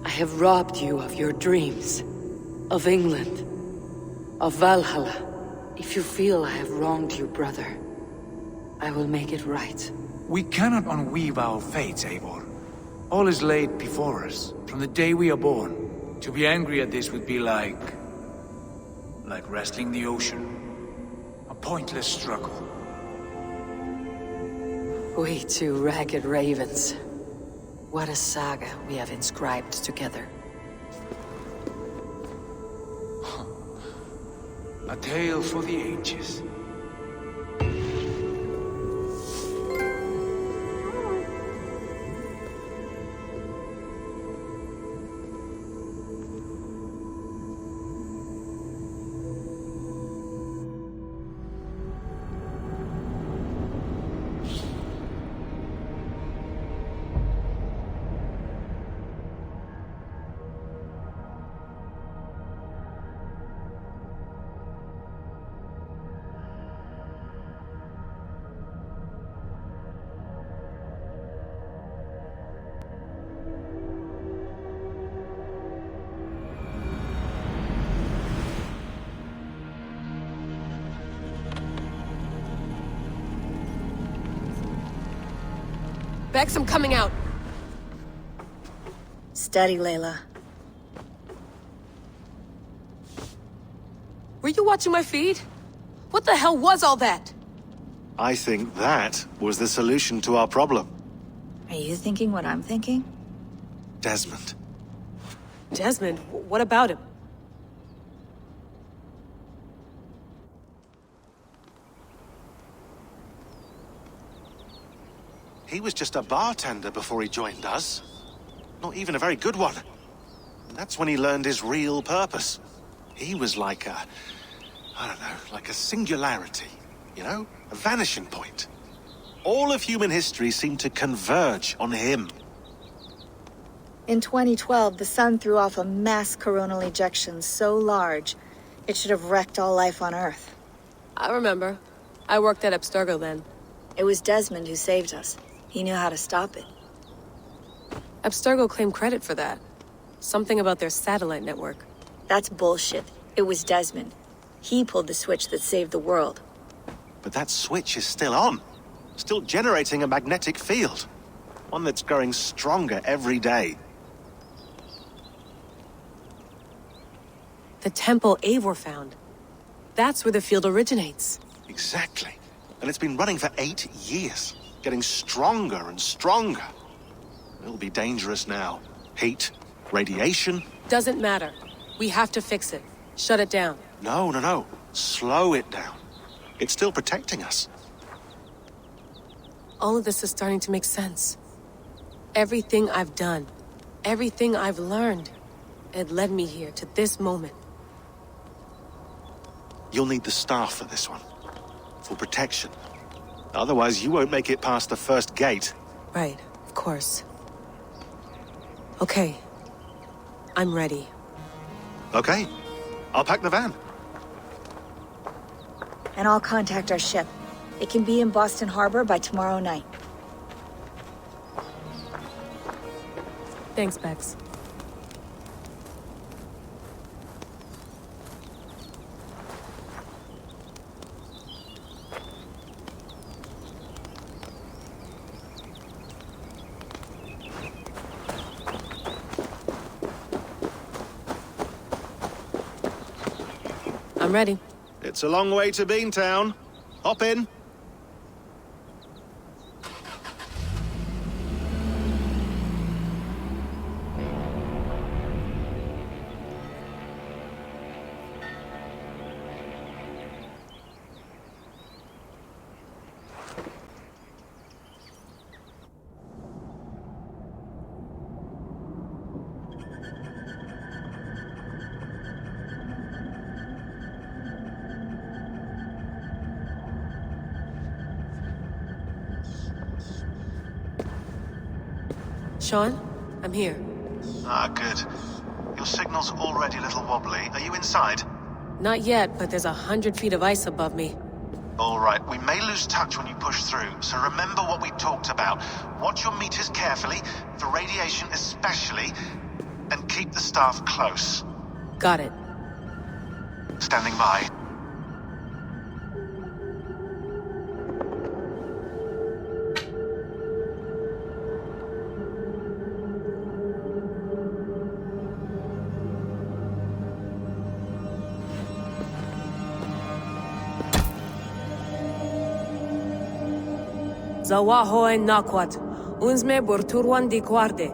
I have robbed you of your dreams. Of England. Of Valhalla. If you feel I have wronged you, brother, I will make it right. We cannot unweave our fates, Eivor. All is laid before us, from the day we are born. To be angry at this would be like wrestling the ocean. A pointless struggle. We two ragged ravens. What a saga we have inscribed together. A tale for the ages. Bex, I'm coming out. Steady, Layla. Were you watching my feed? What the hell was all that? I think that was the solution to our problem. Are you thinking what I'm thinking? Desmond. Desmond? What about him? He was just a bartender before he joined us. Not even a very good one. And that's when he learned his real purpose. He was like a... I don't know, like a singularity. You know? A vanishing point. All of human history seemed to converge on him. In 2012, the sun threw off a mass coronal ejection so large, it should have wrecked all life on Earth. I remember. I worked at Abstergo then. It was Desmond who saved us. He knew how to stop it. Abstergo claimed credit for that. Something about their satellite network. That's bullshit. It was Desmond. He pulled the switch that saved the world. But that switch is still on. Still generating a magnetic field. One that's growing stronger every day. The temple Eivor found. That's where the field originates. Exactly. And it's been running for 8 years. Getting stronger and stronger. It'll be dangerous now. Heat, radiation. Doesn't matter. We have to fix it. Shut it down. No. Slow it down. It's still protecting us. All of this is starting to make sense. Everything I've done, everything I've learned, it led me here to this moment. You'll need the staff for this one. For protection. Otherwise, you won't make it past the first gate. Right, of course. Okay. I'm ready. Okay. I'll pack the van. And I'll contact our ship. It can be in Boston Harbor by tomorrow night. Thanks, Bex. I'm ready. It's a long way to Beantown. Hop in. Sean, I'm here. Ah, good. Your signal's already a little wobbly. Are you inside? Not yet, but there's 100 feet of ice above me. All right, we may lose touch when you push through, so remember what we talked about. Watch your meters carefully, for radiation especially, and keep the staff close. Got it. Standing by. Zawaho en nakwat, unsme burturwan di guarde.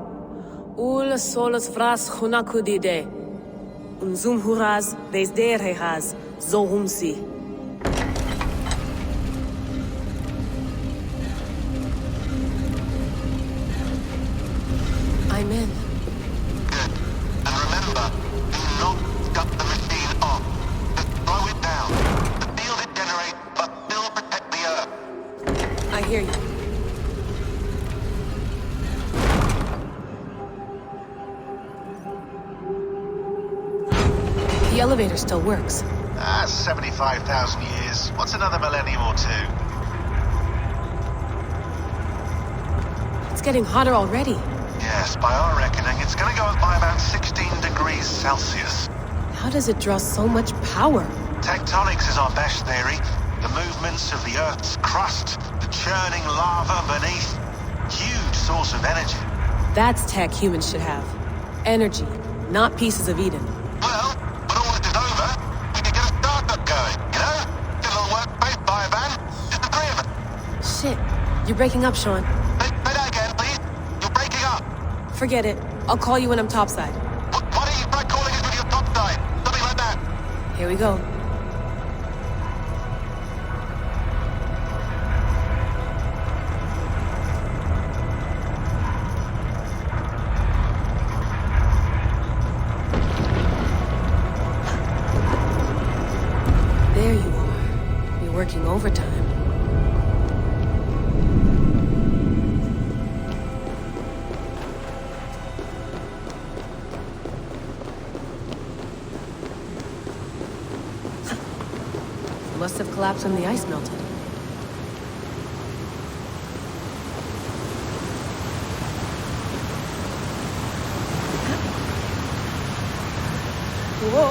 Ul solos vras hunakudide. Unzum huraz, desderehaz, zohumsi. I'm in. Good. And remember, do not cut the machine off. Just slow it down. The field it generates, but still protect the Earth. I hear you. The elevator still works. 75,000 years. What's another millennium or two? It's getting hotter already. Yes, by our reckoning, it's gonna go up by about 16 degrees Celsius. How does it draw so much power? Tectonics is our best theory. The movements of the Earth's crust, the churning lava beneath. Huge source of energy. That's tech humans should have. Energy, not pieces of Eden. Well, when all this is over, we can get a startup going, you know? Get a little workspace, buy a van, just the three of us. Shit, you're breaking up, Sean. Say that again, please. You're breaking up. Forget it. I'll call you when I'm topside. Why don't you try calling us with your topside? Something like that. Here we go. There you are. You're working overtime. Must have collapsed when the ice melted. Whoa!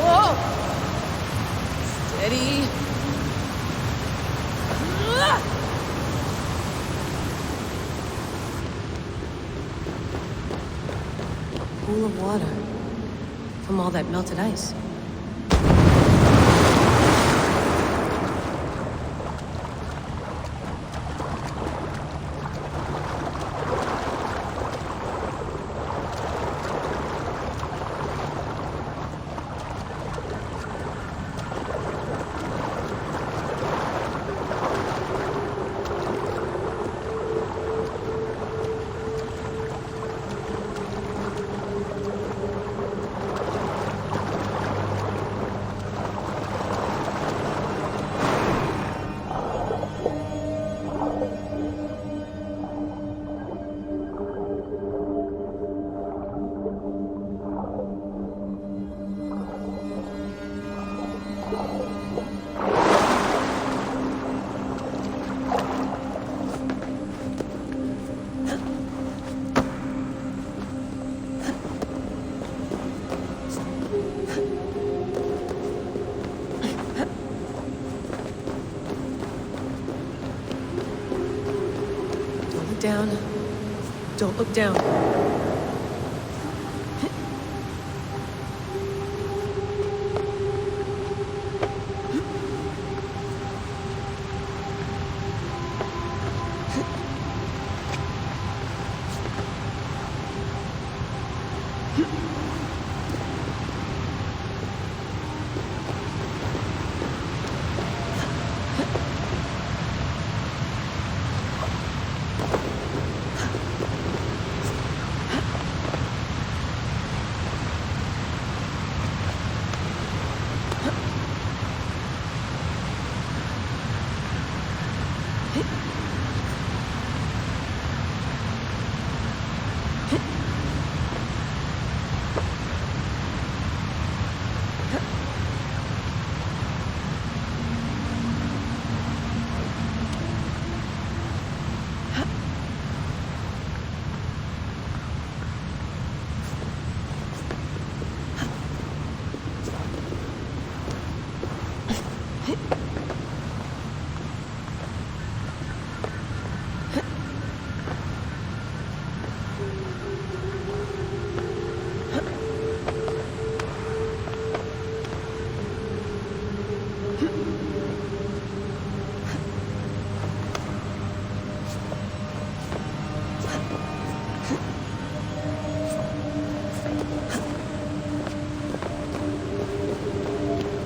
Ready? Pool of water from all that melted ice. Down. Don't look down.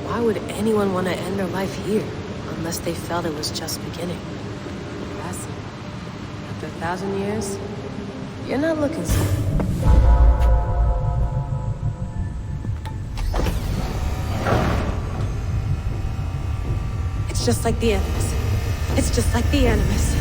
Why would anyone want to end their life here? Unless they felt it was just beginning. Passing. After 1,000 years, you're not looking so... It's just like the Animus. It's just like the Animus.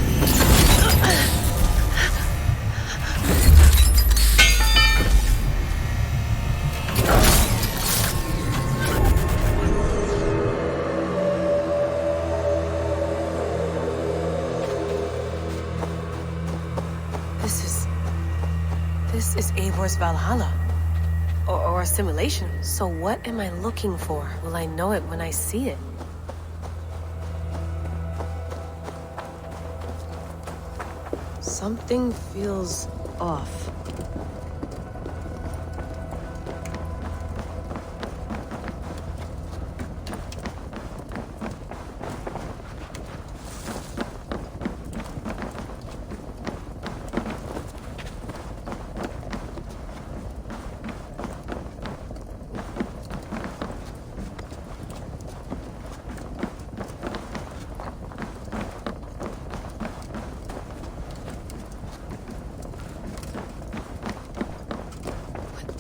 This is Eivor's Valhalla. Or a simulation. So what am I looking for? Will I know it when I see it? Something feels off.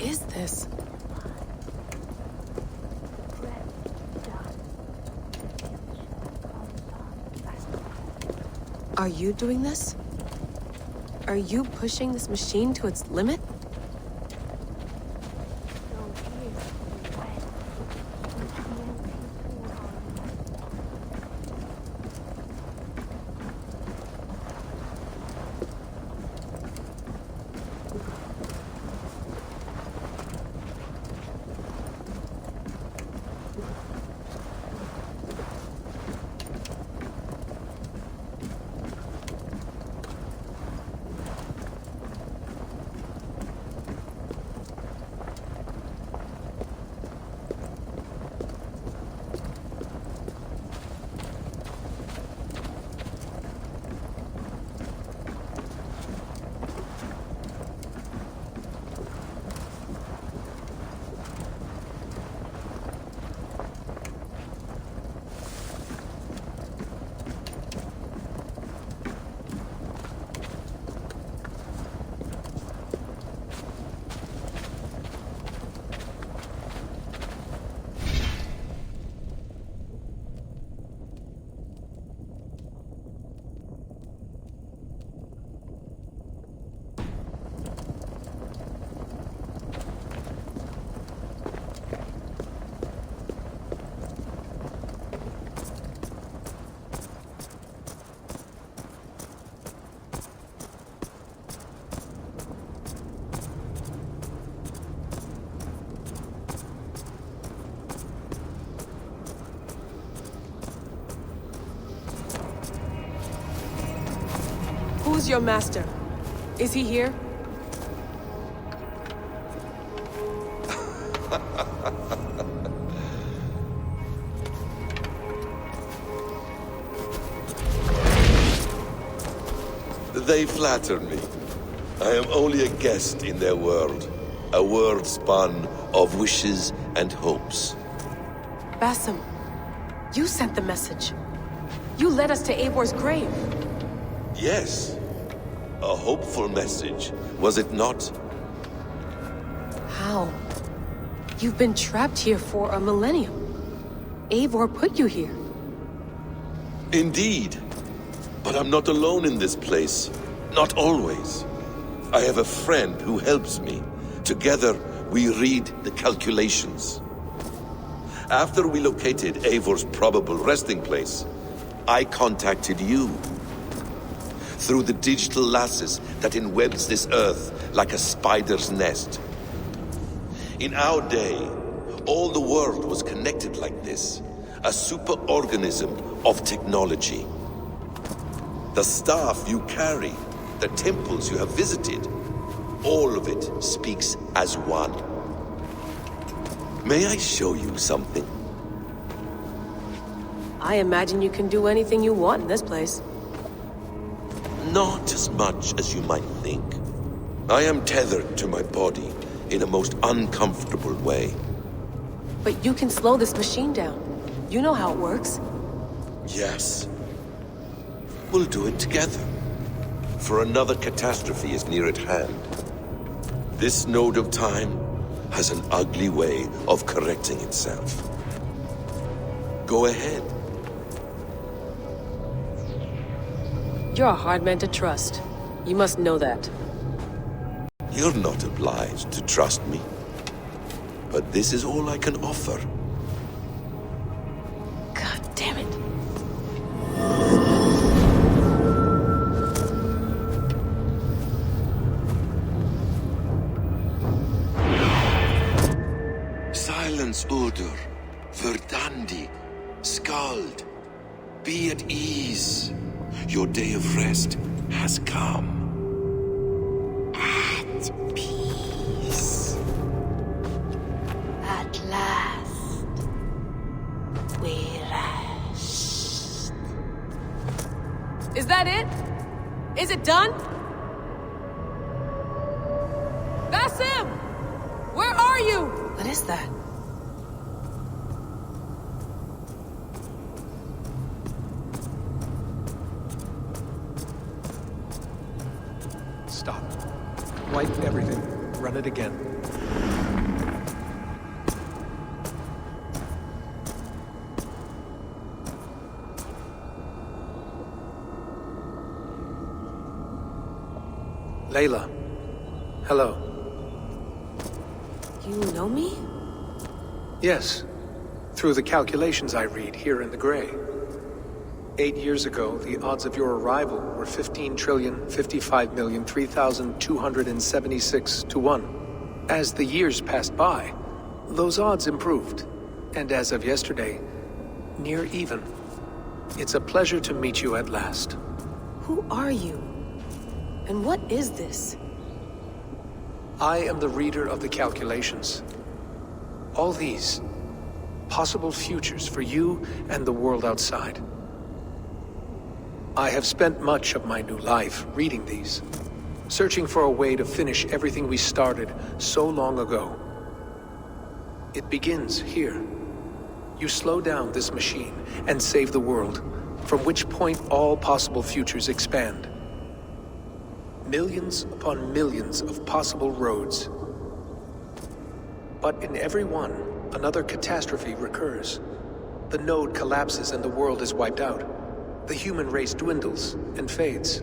Is this? Are you doing this? Are you pushing this machine to its limit? Who's your master? Is he here? They flatter me. I am only a guest in their world. A world spun of wishes and hopes. Basim, you sent the message. You led us to Eivor's grave. Yes. A hopeful message, was it not? How? You've been trapped here for a millennium. Eivor put you here. Indeed. But I'm not alone in this place. Not always. I have a friend who helps me. Together, we read the calculations. After we located Eivor's probable resting place, I contacted you. Through the digital lasses that enwebs this earth like a spider's nest. In our day, all the world was connected like this. A superorganism of technology. The staff you carry, the temples you have visited, all of it speaks as one. May I show you something? I imagine you can do anything you want in this place. Not as much as you might think. I am tethered to my body in a most uncomfortable way. But you can slow this machine down. You know how it works. Yes. We'll do it together. For another catastrophe is near at hand. This node of time has an ugly way of correcting itself. Go ahead. You're a hard man to trust. You must know that. You're not obliged to trust me. But this is all I can offer. God damn it. Silence, Udur. Verdandi. Skald. Be at ease. Your day of rest has come. At peace. At last. We rest. Is that it? Is it done? Basim! Where are you? What is that? Stop. Wipe everything. Run it again. Layla. Hello. You know me? Yes. Through the calculations I read here in the gray. 8 years ago, the odds of your arrival were 15,055,003,276 to 1. As the years passed by, those odds improved. And as of yesterday, near even. It's a pleasure to meet you at last. Who are you? And what is this? I am the reader of the calculations. All these, possible futures for you and the world outside. I have spent much of my new life reading these, searching for a way to finish everything we started so long ago. It begins here. You slow down this machine and save the world, from which point all possible futures expand. Millions upon millions of possible roads. But in every one, another catastrophe recurs. The node collapses and the world is wiped out. The human race dwindles and fades.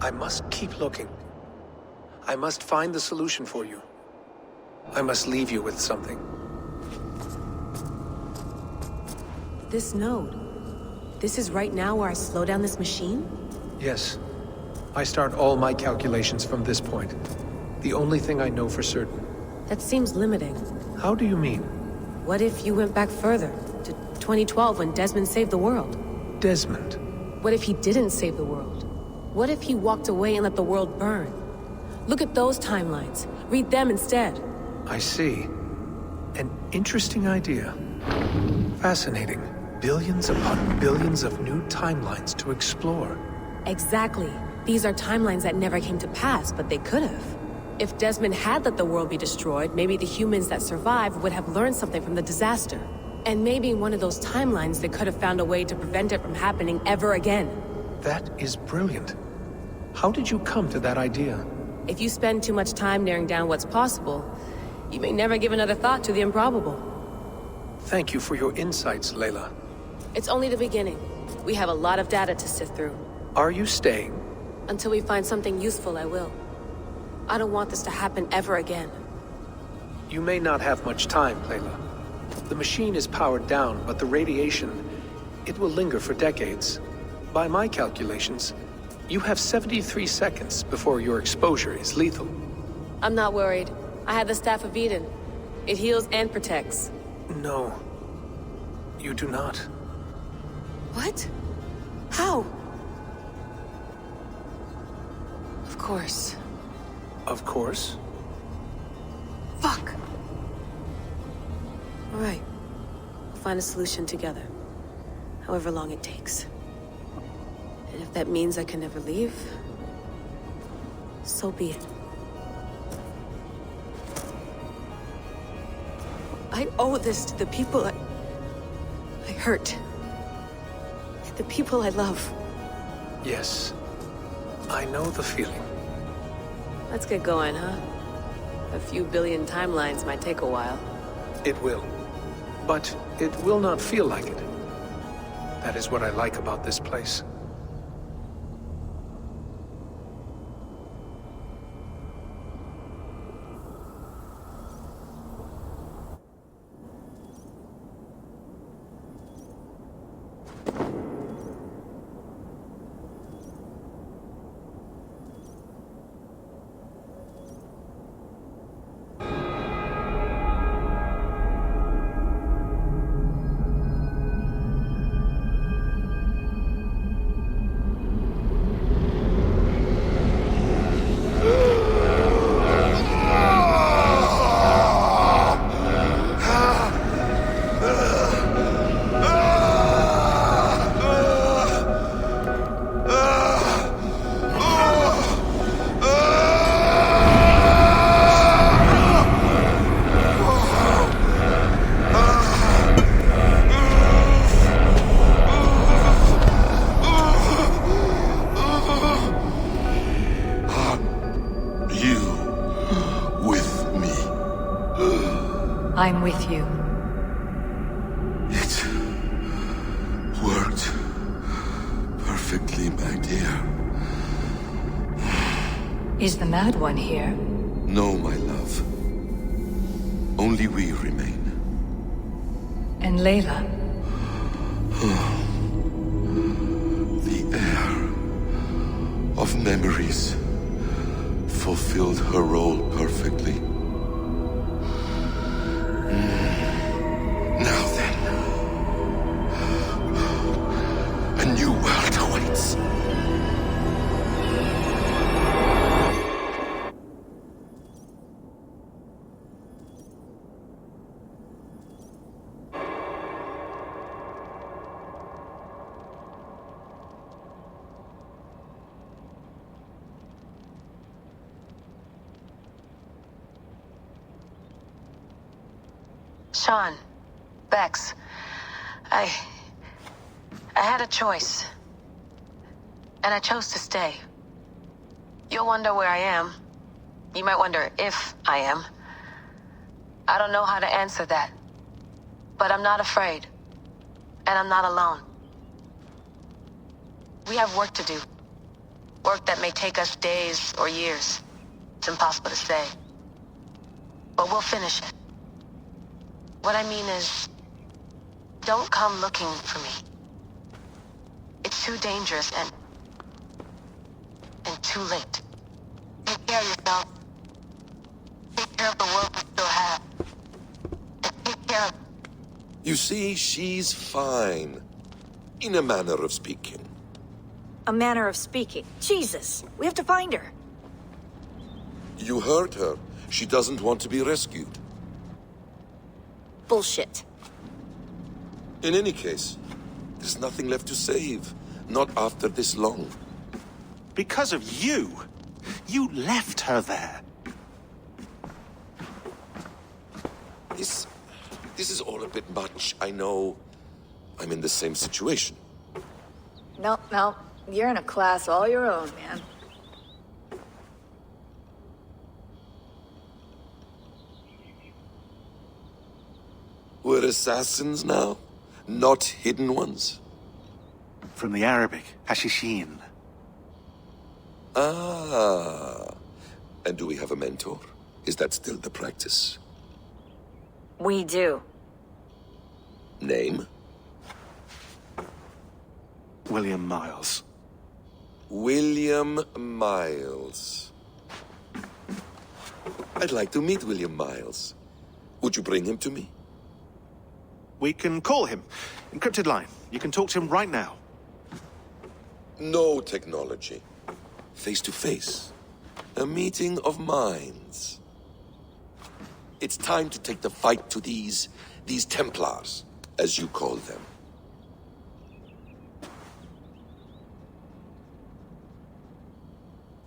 I must keep looking. I must find the solution for you. I must leave you with something. This node. This is right now where I slow down this machine? Yes. I start all my calculations from this point. The only thing I know for certain. That seems limiting. How do you mean? What if you went back further, to 2012 when Desmond saved the world? Desmond? What if he didn't save the world? What if he walked away and let the world burn? Look at those timelines. Read them instead. I see. An interesting idea. Fascinating. Billions upon billions of new timelines to explore. Exactly. These are timelines that never came to pass, but they could have. If Desmond had let the world be destroyed, maybe the humans that survived would have learned something from the disaster. And maybe in one of those timelines they could have found a way to prevent it from happening ever again. That is brilliant. How did you come to that idea? If you spend too much time narrowing down what's possible, you may never give another thought to the improbable. Thank you for your insights, Layla. It's only the beginning. We have a lot of data to sift through. Are you staying? Until we find something useful, I will. I don't want this to happen ever again. You may not have much time, Layla. The machine is powered down, but the radiation, it will linger for decades. By my calculations, you have 73 seconds before your exposure is lethal. I'm not worried. I have the Staff of Eden. It heals and protects. No. You do not. What? How? Of course. Of course. Fuck! All right. We'll find a solution together. However long it takes. And if that means I can never leave, so be it. I owe this to the people I hurt. The people I love. Yes. I know the feeling. Let's get going, huh? A few billion timelines might take a while. It will. But it will not feel like it. That is what I like about this place. I'm with you. It worked perfectly, my dear. Is the Mad One here? No, my love. Only we remain. And Layla? The air of memories fulfilled her role perfectly. Now then, a new world awaits. Sean, Bex, I had a choice. And I chose to stay. You'll wonder where I am. You might wonder if I am. I don't know how to answer that. But I'm not afraid. And I'm not alone. We have work to do. Work that may take us days or years. It's impossible to say. But we'll finish it. What I mean is, don't come looking for me. It's too dangerous and too late. Take care of yourself. Take care of the world we still have. And take care of... You see, she's fine. In a manner of speaking. a manner of speaking. Jesus, we have to find her. You heard her. She doesn't want to be rescued. Bullshit. In any case, there's nothing left to save. Not after this long. Because of you. You left her there. This is all a bit much, I know. I'm in the same situation. No, you're in a class all your own, man. We're assassins now? Not hidden ones? From the Arabic, Hashishin. Ah. And do we have a mentor? Is that still the practice? We do. Name? William Miles. William Miles. I'd like to meet William Miles. Would you bring him to me? We can call him. Encrypted line. You can talk to him right now. No technology. Face to face. A meeting of minds. It's time to take the fight to these Templars, as you call them.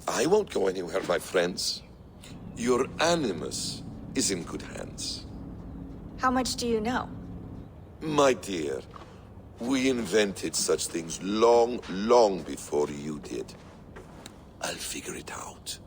I won't go anywhere, my friends. Your animus is in good hands. How much do you know? My dear, we invented such things long, long before you did. I'll figure it out.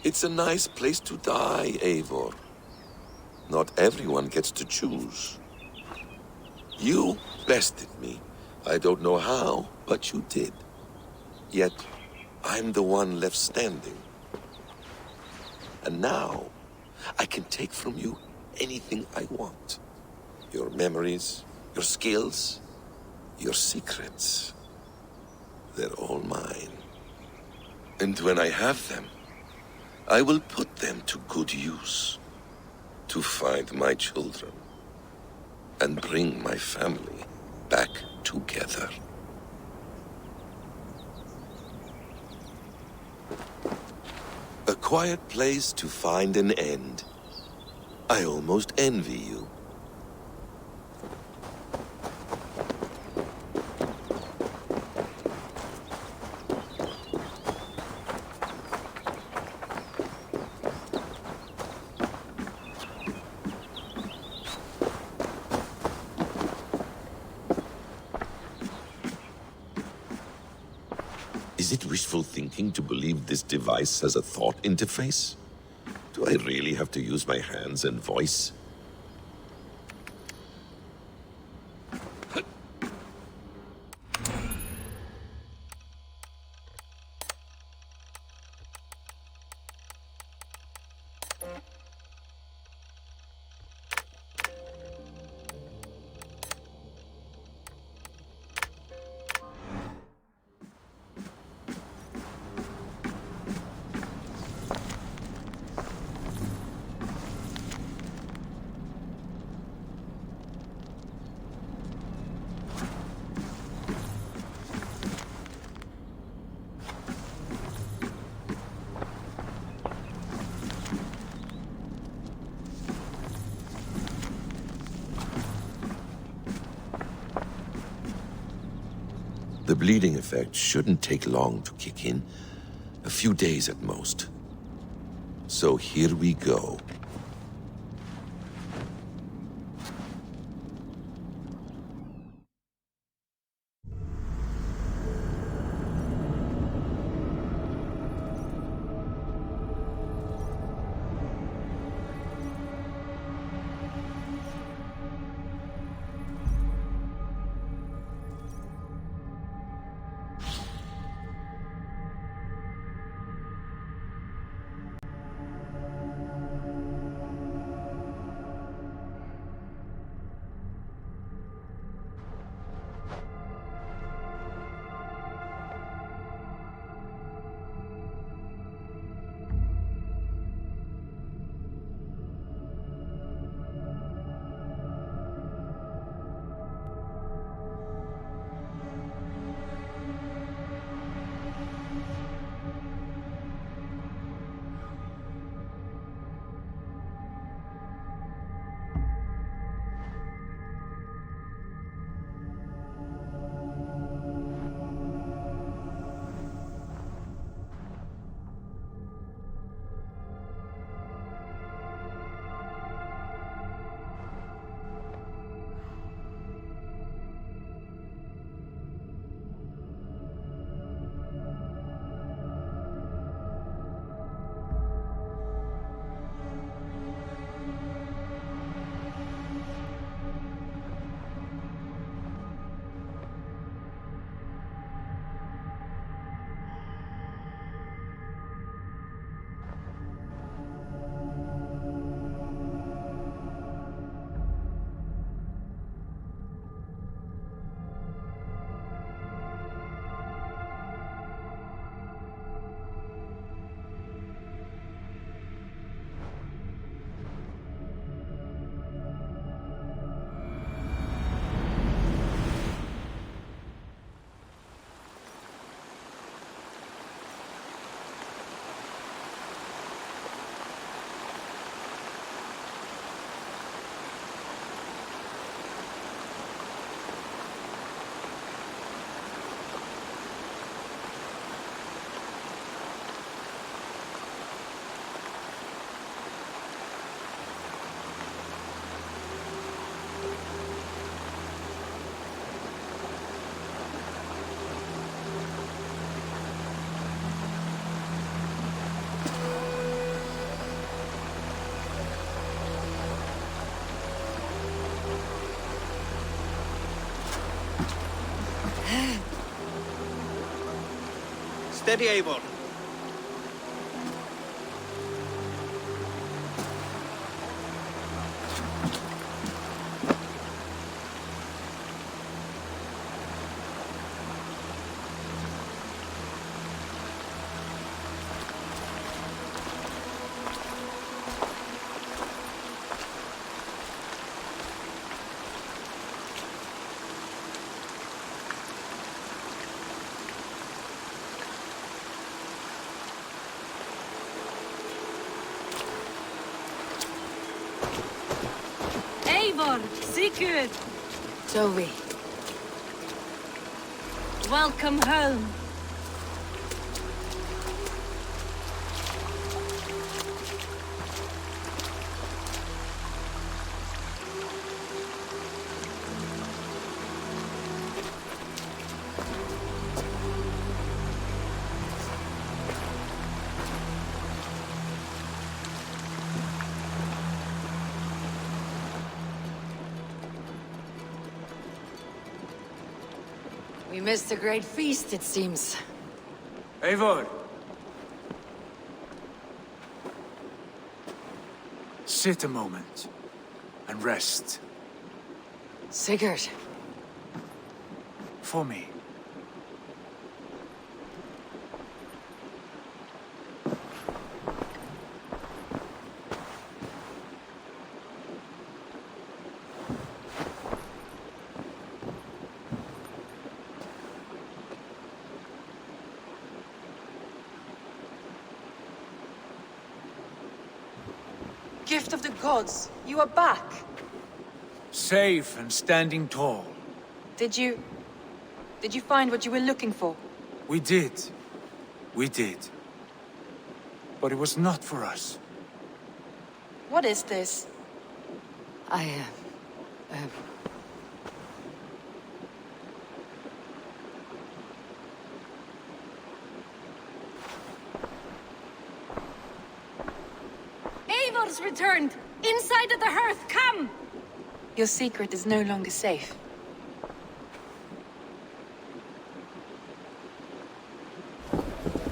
It's a nice place to die, Eivor. Not everyone gets to choose. You bested me. I don't know how, but you did. Yet, I'm the one left standing. And now, I can take from you anything I want. Your memories, your skills, your secrets. They're all mine. And when I have them, I will put them to good use. To find my children. And bring my family back together. A quiet place to find an end. I almost envy you. Is it wishful thinking to believe this device has a thought interface? Do I really have to use my hands and voice? The bleeding effect shouldn't take long to kick in. A few days at most. So here we go. Steady, Eivor. Eivor, Sigurd, Toby. welcome home. We missed a great feast, it seems. Eivor! Sit a moment and rest. Sigurd. For me. Gift of the gods, you are back. Safe and standing tall. Did you find what you were looking for? We did. We did. But it was not for us. What is this? Eivor's returned! Inside of the hearth, come! Your secret is no longer safe.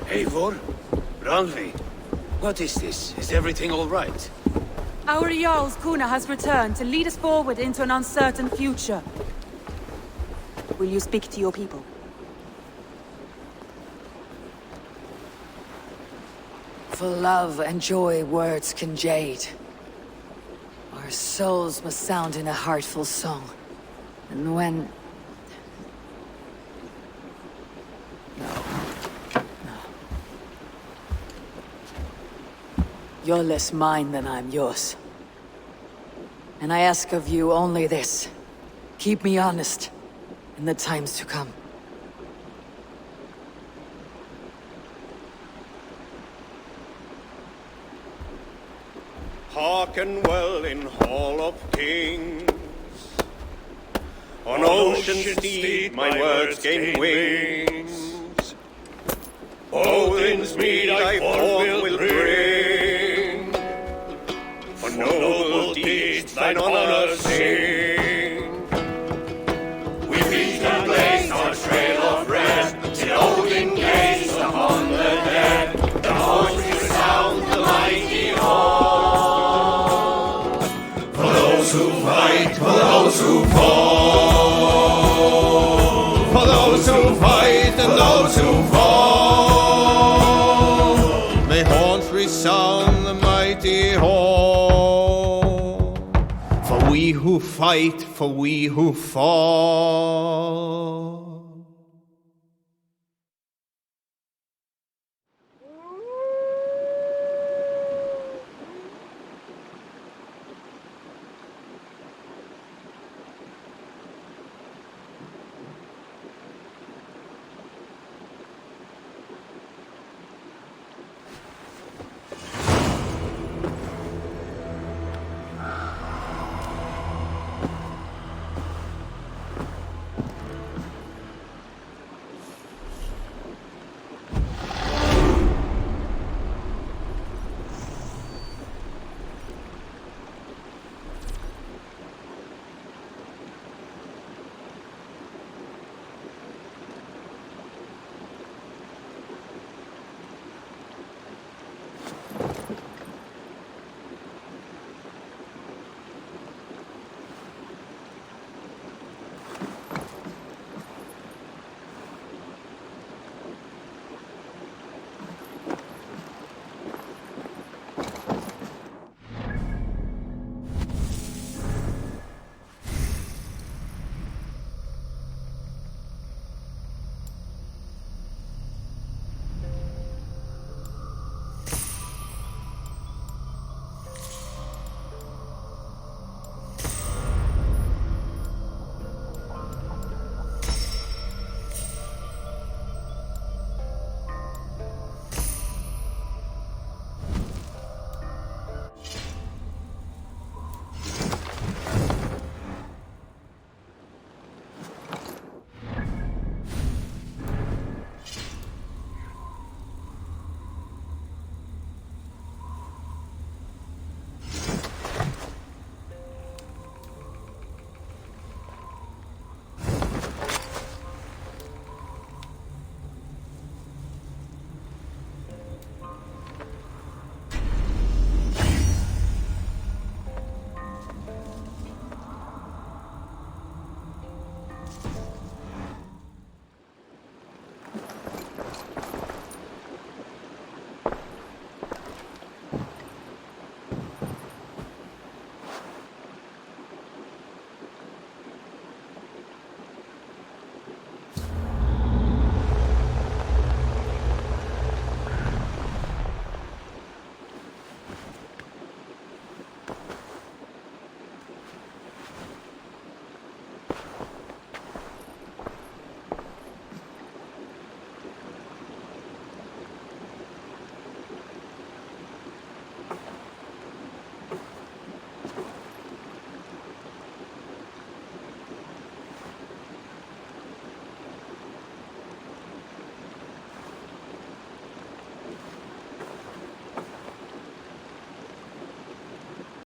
Eivor? Randvi? What is this? Is everything all right? Our Jarl's Kuna has returned to lead us forward into an uncertain future. Will you speak to your people? For love and joy, words can jade. Our souls must sound in a heartful song. And when... No. You're less mine than I'm yours. And I ask of you only this. Keep me honest in the times to come. Hearken well in Hall of Kings. On ocean steed my words gain wings. Odin's mead I forth will bring. For noble deeds thine honor sing. We beat and blaze our trail of red, till Odin gazed upon the dead. The voice resounds the mighty hall. For those who fight, for those who fall. For those who fight and those who fall. May horns resound the mighty hall. For we who fight, for we who fall.